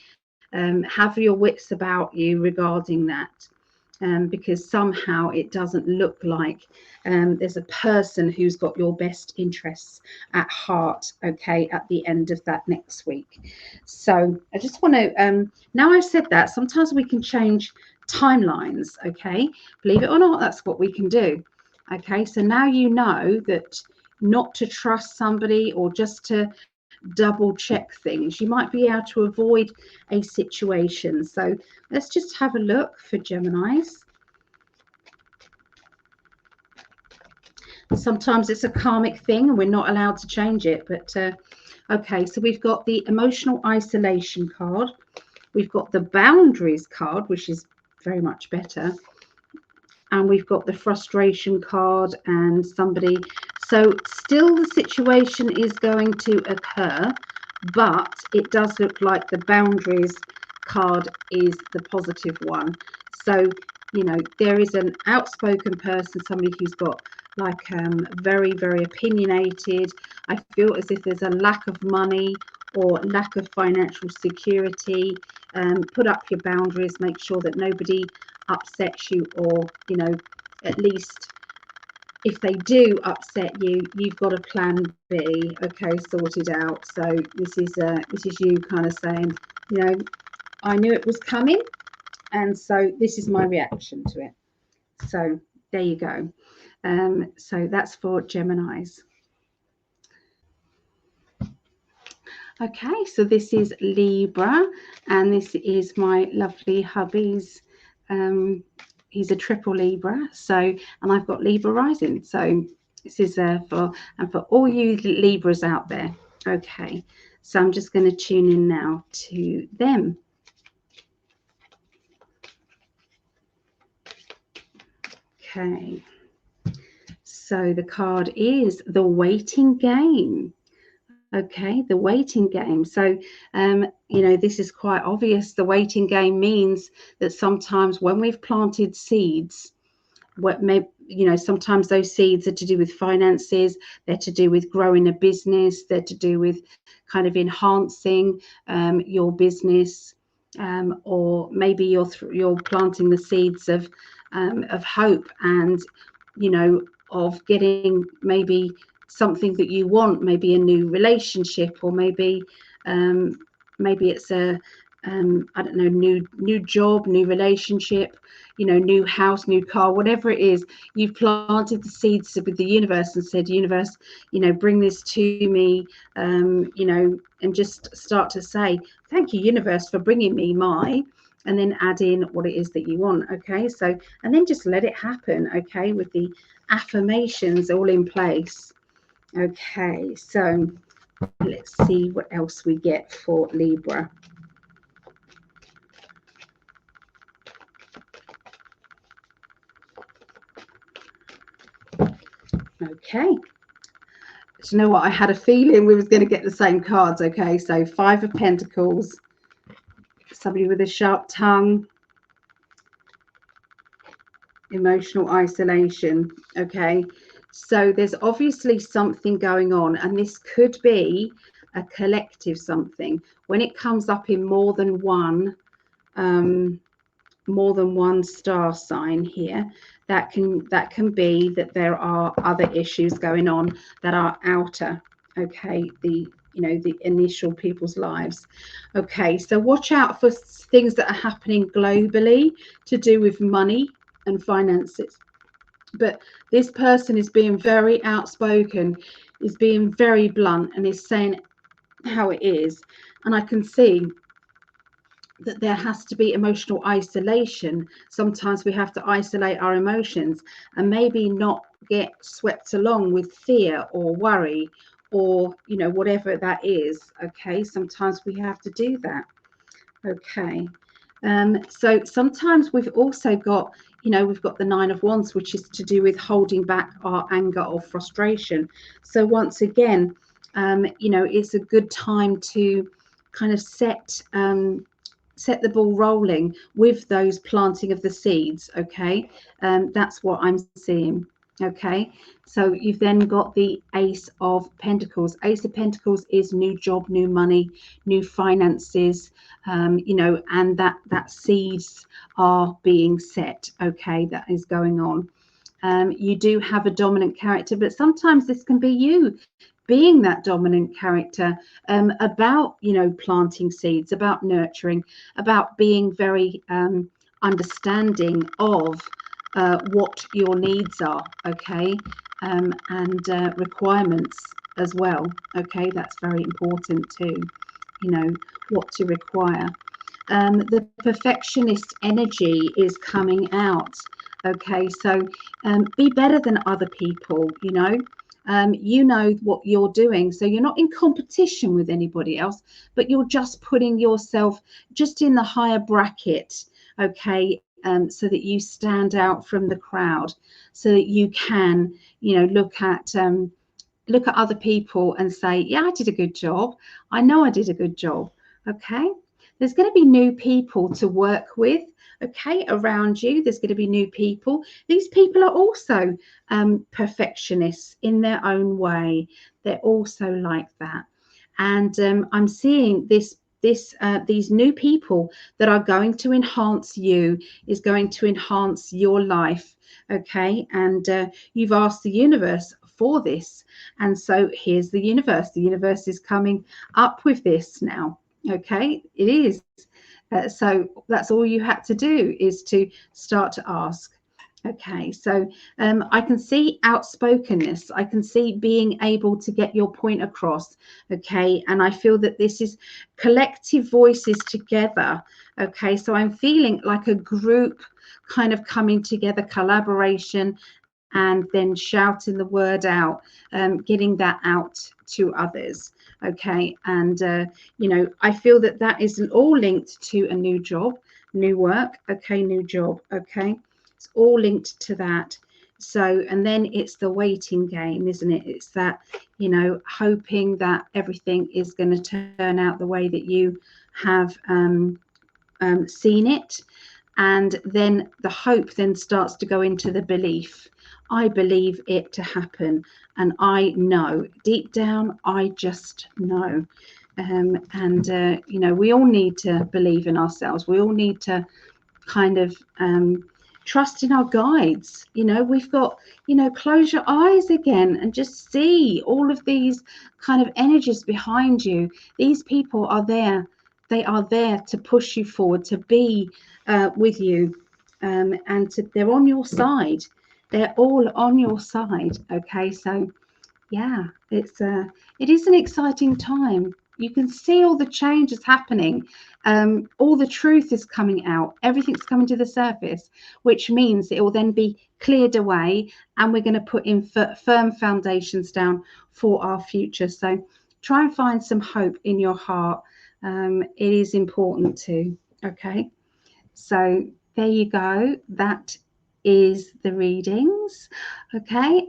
have your wits about you regarding that, because somehow it doesn't look like there's a person who's got your best interests at heart, okay, at the end of that next week. So I just want to, now I've said that, sometimes we can change timelines, okay, believe it or not, that's what we can do. Okay, so now you know that not to trust somebody, or just to double check things. You might be able to avoid a situation. So let's just have a look for Geminis. Sometimes it's a karmic thing and we're not allowed to change it, but okay, so we've got the emotional isolation card, we've got the boundaries card, which is very much better, and we've got the frustration card and somebody. So still the situation is going to occur, but it does look like the boundaries card is the positive one. So, you know, there is an outspoken person, somebody who's got like very, very opinionated. I feel as if there's a lack of money or lack of financial security. Put up your boundaries, make sure that nobody upsets you, or, you know, at least if they do upset you, you've got a plan B, okay, sorted out. So this is you kind of saying, you know, I knew it was coming, and so this is my reaction to it. So there you go. So that's for Geminis. Okay, so this is Libra, and this is my lovely hubby's. He's a triple Libra, so, and I've got Libra rising. So this is for all you Libras out there. Okay, so I'm just going to tune in now to them. Okay, so the card is the waiting game. Okay, the waiting game. So, you know, this is quite obvious. The waiting game means that sometimes when we've planted seeds, what may, you know, sometimes those seeds are to do with finances, they're to do with growing a business, they're to do with kind of enhancing your business, or maybe you're planting the seeds of hope, and, you know, of getting maybe something that you want, maybe a new relationship, or maybe it's a I don't know, new job, new relationship, you know, new house, new car, whatever it is. You've planted the seeds with the universe and said, universe, you know, bring this to me, you know, and just start to say, thank you, universe, for bringing me my, and then add in what it is that you want. Okay, so, and then just let it happen. Okay, with the affirmations all in place. Okay, so let's see what else we get for Libra. Okay. Do you know what? I had a feeling we was going to get the same cards. Okay, so Five of Pentacles, somebody with a sharp tongue, emotional isolation. Okay, so there's obviously something going on, and this could be a collective something. When it comes up in more than one star sign here, that can be that there are other issues going on that are outer, okay, the the initial people's lives. Okay, so watch out for things that are happening globally to do with money and finances. But this person is being very outspoken, is being very blunt, and is saying how it is. And I can see that there has to be emotional isolation. Sometimes we have to isolate our emotions and maybe not get swept along with fear or worry or whatever that is. Okay, sometimes we have to do that. Okay, so sometimes we've also got we've got the Nine of Wands, which is to do with holding back our anger or frustration. So once again, it's a good time to kind of set the ball rolling with those planting of the seeds. Okay, that's what I'm seeing. Okay, so you've then got the Ace of Pentacles. Ace of Pentacles is new job, new money, new finances, and that seeds are being set. Okay, that is going on. You do have a dominant character, but sometimes this can be you being that dominant character, about planting seeds, about nurturing, about being very understanding of what your needs are. Okay, and requirements as well. Okay, that's very important too, what to require. The perfectionist energy is coming out. Okay, so be better than other people. You know what you're doing, so you're not in competition with anybody else, but you're just putting yourself just in the higher bracket. Okay, so that you stand out from the crowd, so that you can look at other people and say, yeah, I did a good job. I know I did a good job. Okay, there's going to be new people to work with. Okay, around you, there's going to be new people. These people are also perfectionists in their own way. They're also like that. And I'm seeing these new people that are going to enhance you, is going to enhance your life. Okay, and you've asked the universe for this, and so here's the universe. The universe is coming up with this now. Okay, it is. So that's all you had to do, is to start to ask. Okay, so I can see outspokenness. I can see being able to get your point across. Okay, and I feel that this is collective voices together. Okay, so I'm feeling like a group kind of coming together, collaboration, and then shouting the word out, getting that out to others. Okay, and I feel that that is all linked to a new job, new work. Okay, new job. Okay, it's all linked to that. So, and then it's the waiting game, isn't it? It's that, hoping that everything is going to turn out the way that you have seen it. And then the hope then starts to go into the belief. I believe it to happen, and I know deep down, I just know. We all need to believe in ourselves. We all need to kind of trust in our guides. We've got, close your eyes again and just see all of these kind of energies behind you. These people are there. They are there to push you forward, to be with you, and they're on your side. They're all on your side. Okay, so yeah, it is an exciting time. You can see all the changes happening. All the truth is coming out. Everything's coming to the surface, which means it will then be cleared away, and we're going to put in firm foundations down for our future. So try and find some hope in your heart. It is important too. Okay, so there you go. That is the readings. Okay,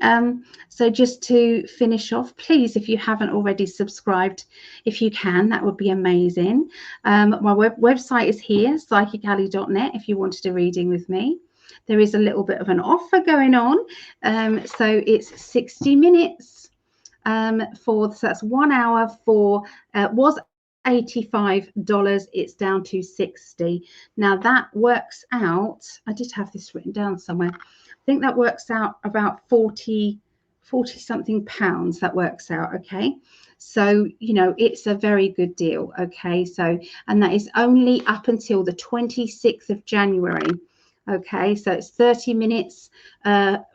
so just to finish off, please, if you haven't already subscribed, if you can, that would be amazing. My website is here, psychically.net, if you wanted a reading with me. There is a little bit of an offer going on, so it's 60 minutes so that's 1 hour for was $85, it's down to 60. Now that works out, I did have this written down somewhere, I think that works out about 40 40 something pounds that works out. Okay, so you know it's a very good deal. Okay, so and that is only up until the 26th of January. Okay, so it's 30 minutes.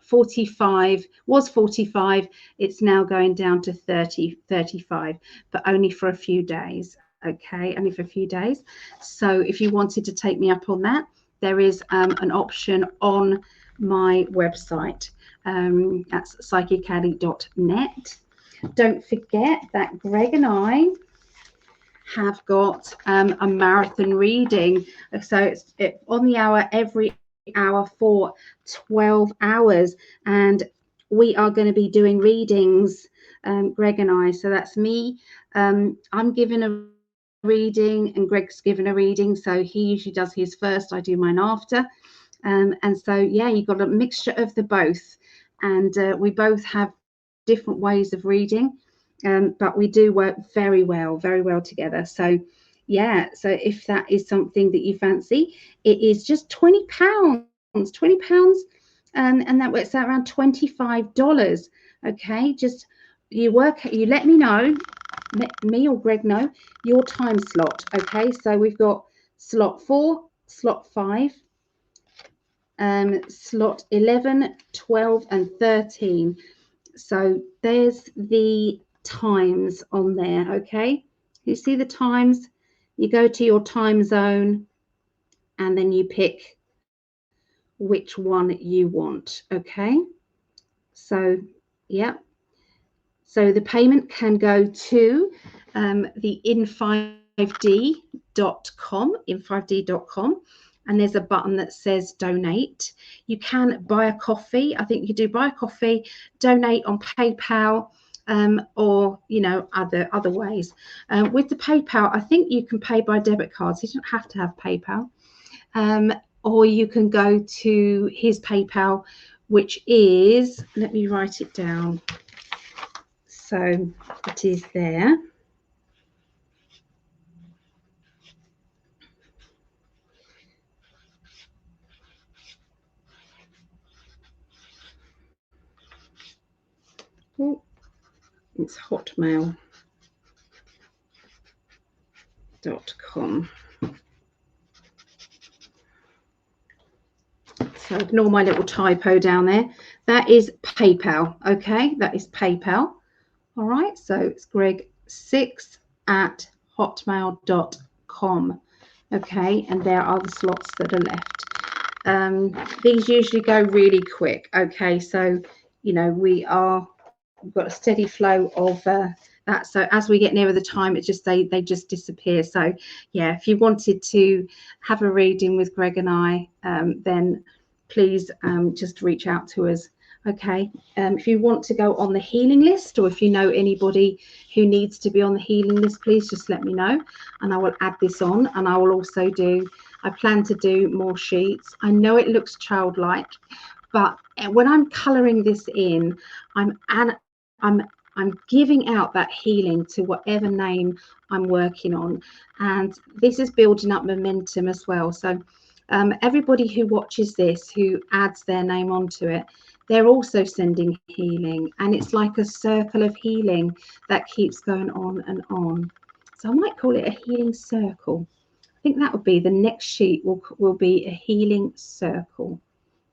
45 was 45. It's now going down to 35, but only for a few days. Okay, only for a few days. So if you wanted to take me up on that, there is an option on my website. That's psychicaddy.net. Don't forget that Greg and I have got a marathon reading. So it's on the hour, every hour for 12 hours. And we are going to be doing readings, Greg and I. So that's me. I'm giving a reading and Greg's given a reading. So he usually does his first. I do mine after. And so, yeah, you've got a mixture of the both. And we both have different ways of reading. But we do work very well together. So yeah, so if that is something that you fancy, it is just £20, and that works out around $25. Okay, just you let me know, let me or Greg know your time slot. Okay, so we've got slot 4, slot 5, slot 11, 12 and 13. So there's the times on there. Okay, you see the times, you go to your time zone and then you pick which one you want. Okay, so yeah, so the payment can go to the in5d.com, and there's a button that says donate. You can buy a coffee. I think you do buy a coffee, donate on PayPal, or you know, other ways. With the PayPal, I think you can pay by debit cards. You don't have to have PayPal, or you can go to his PayPal, which is, let me write it down. So it is there. Oh, it's hotmail.com. So ignore my little typo down there. That is PayPal. Okay, that is PayPal. All right, so it's greg6@hotmail.com. Okay, and there are the slots that are left. These usually go really quick. Okay, so you know we've got a steady flow of that. So as we get nearer the time, it just they just disappear. So yeah, if you wanted to have a reading with Greg and I, then please just reach out to us. Okay, if you want to go on the healing list, or if you know anybody who needs to be on the healing list, please just let me know and I will add this on. And I will also I plan to do more sheets. I know it looks childlike, but when I'm colouring this in, I'm giving out that healing to whatever name I'm working on, and this is building up momentum as well. So everybody who watches this, who adds their name onto it, they're also sending healing, and it's like a circle of healing that keeps going on and on. So I might call it a healing circle. I think that would be the next sheet will be a healing circle.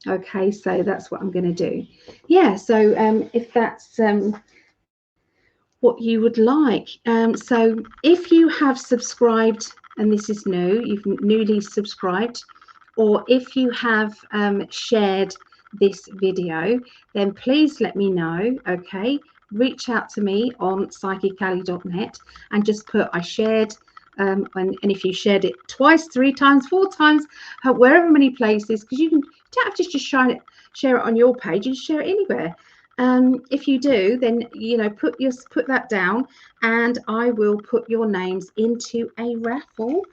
Okay, so that's what I'm going to do. Yeah, so if that's what you would like. So if you have subscribed, and this is new, you've newly subscribed, or if you have shared this video, then please let me know. Okay, reach out to me on psychicaddy.net and just put I shared, and if you shared it twice, 3 times, 4 times, wherever many places, because you don't have to just share it on your page, you can share it anywhere. If you do, then you know, put that down, and I will put your names into a raffle,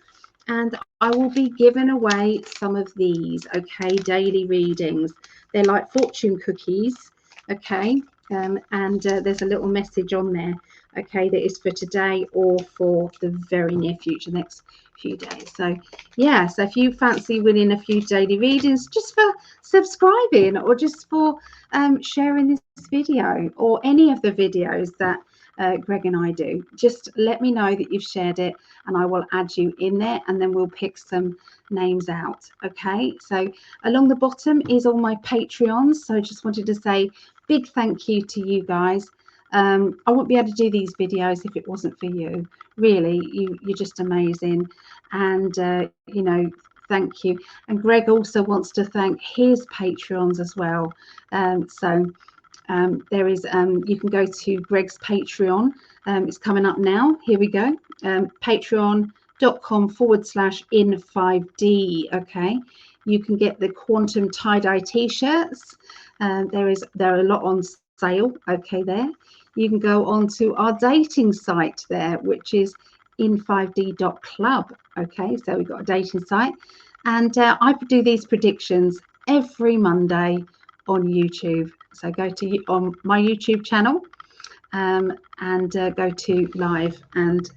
and I will be giving away some of these. Okay, daily readings. They're like fortune cookies. Okay, and there's a little message on there. okay, that is for today or for the very near future, next few days. So yeah, so if you fancy winning a few daily readings just for subscribing or just for sharing this video or any of the videos that Greg and I do, just let me know that you've shared it and I will add you in there, and then we'll pick some names out. Okay, so along the bottom is all my Patreons, so I just wanted to say big thank you to you guys. I wouldn't be able to do these videos if it wasn't for you. Really, you're just amazing, and you know, thank you. And Greg also wants to thank his Patreons as well. There is you can go to Greg's Patreon. It's coming up now. Here we go. Patreon.com/in5D. Okay, you can get the quantum tie-dye t-shirts. There are a lot on sale. Okay, there. You can go on to our dating site there, which is in5d.club. Okay, so we've got a dating site, and I do these predictions every Monday on YouTube. So go to on my YouTube channel and go to live, and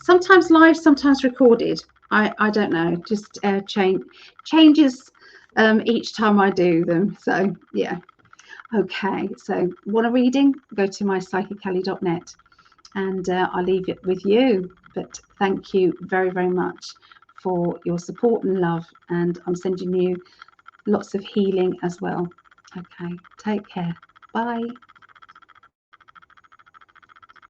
sometimes live, sometimes recorded. I don't know, just changes each time I do them. So yeah. Okay, so want a reading? Go to my psychically.net, and I'll leave it with you. But thank you very, very much for your support and love, and I'm sending you lots of healing as well. Okay, take care. Bye.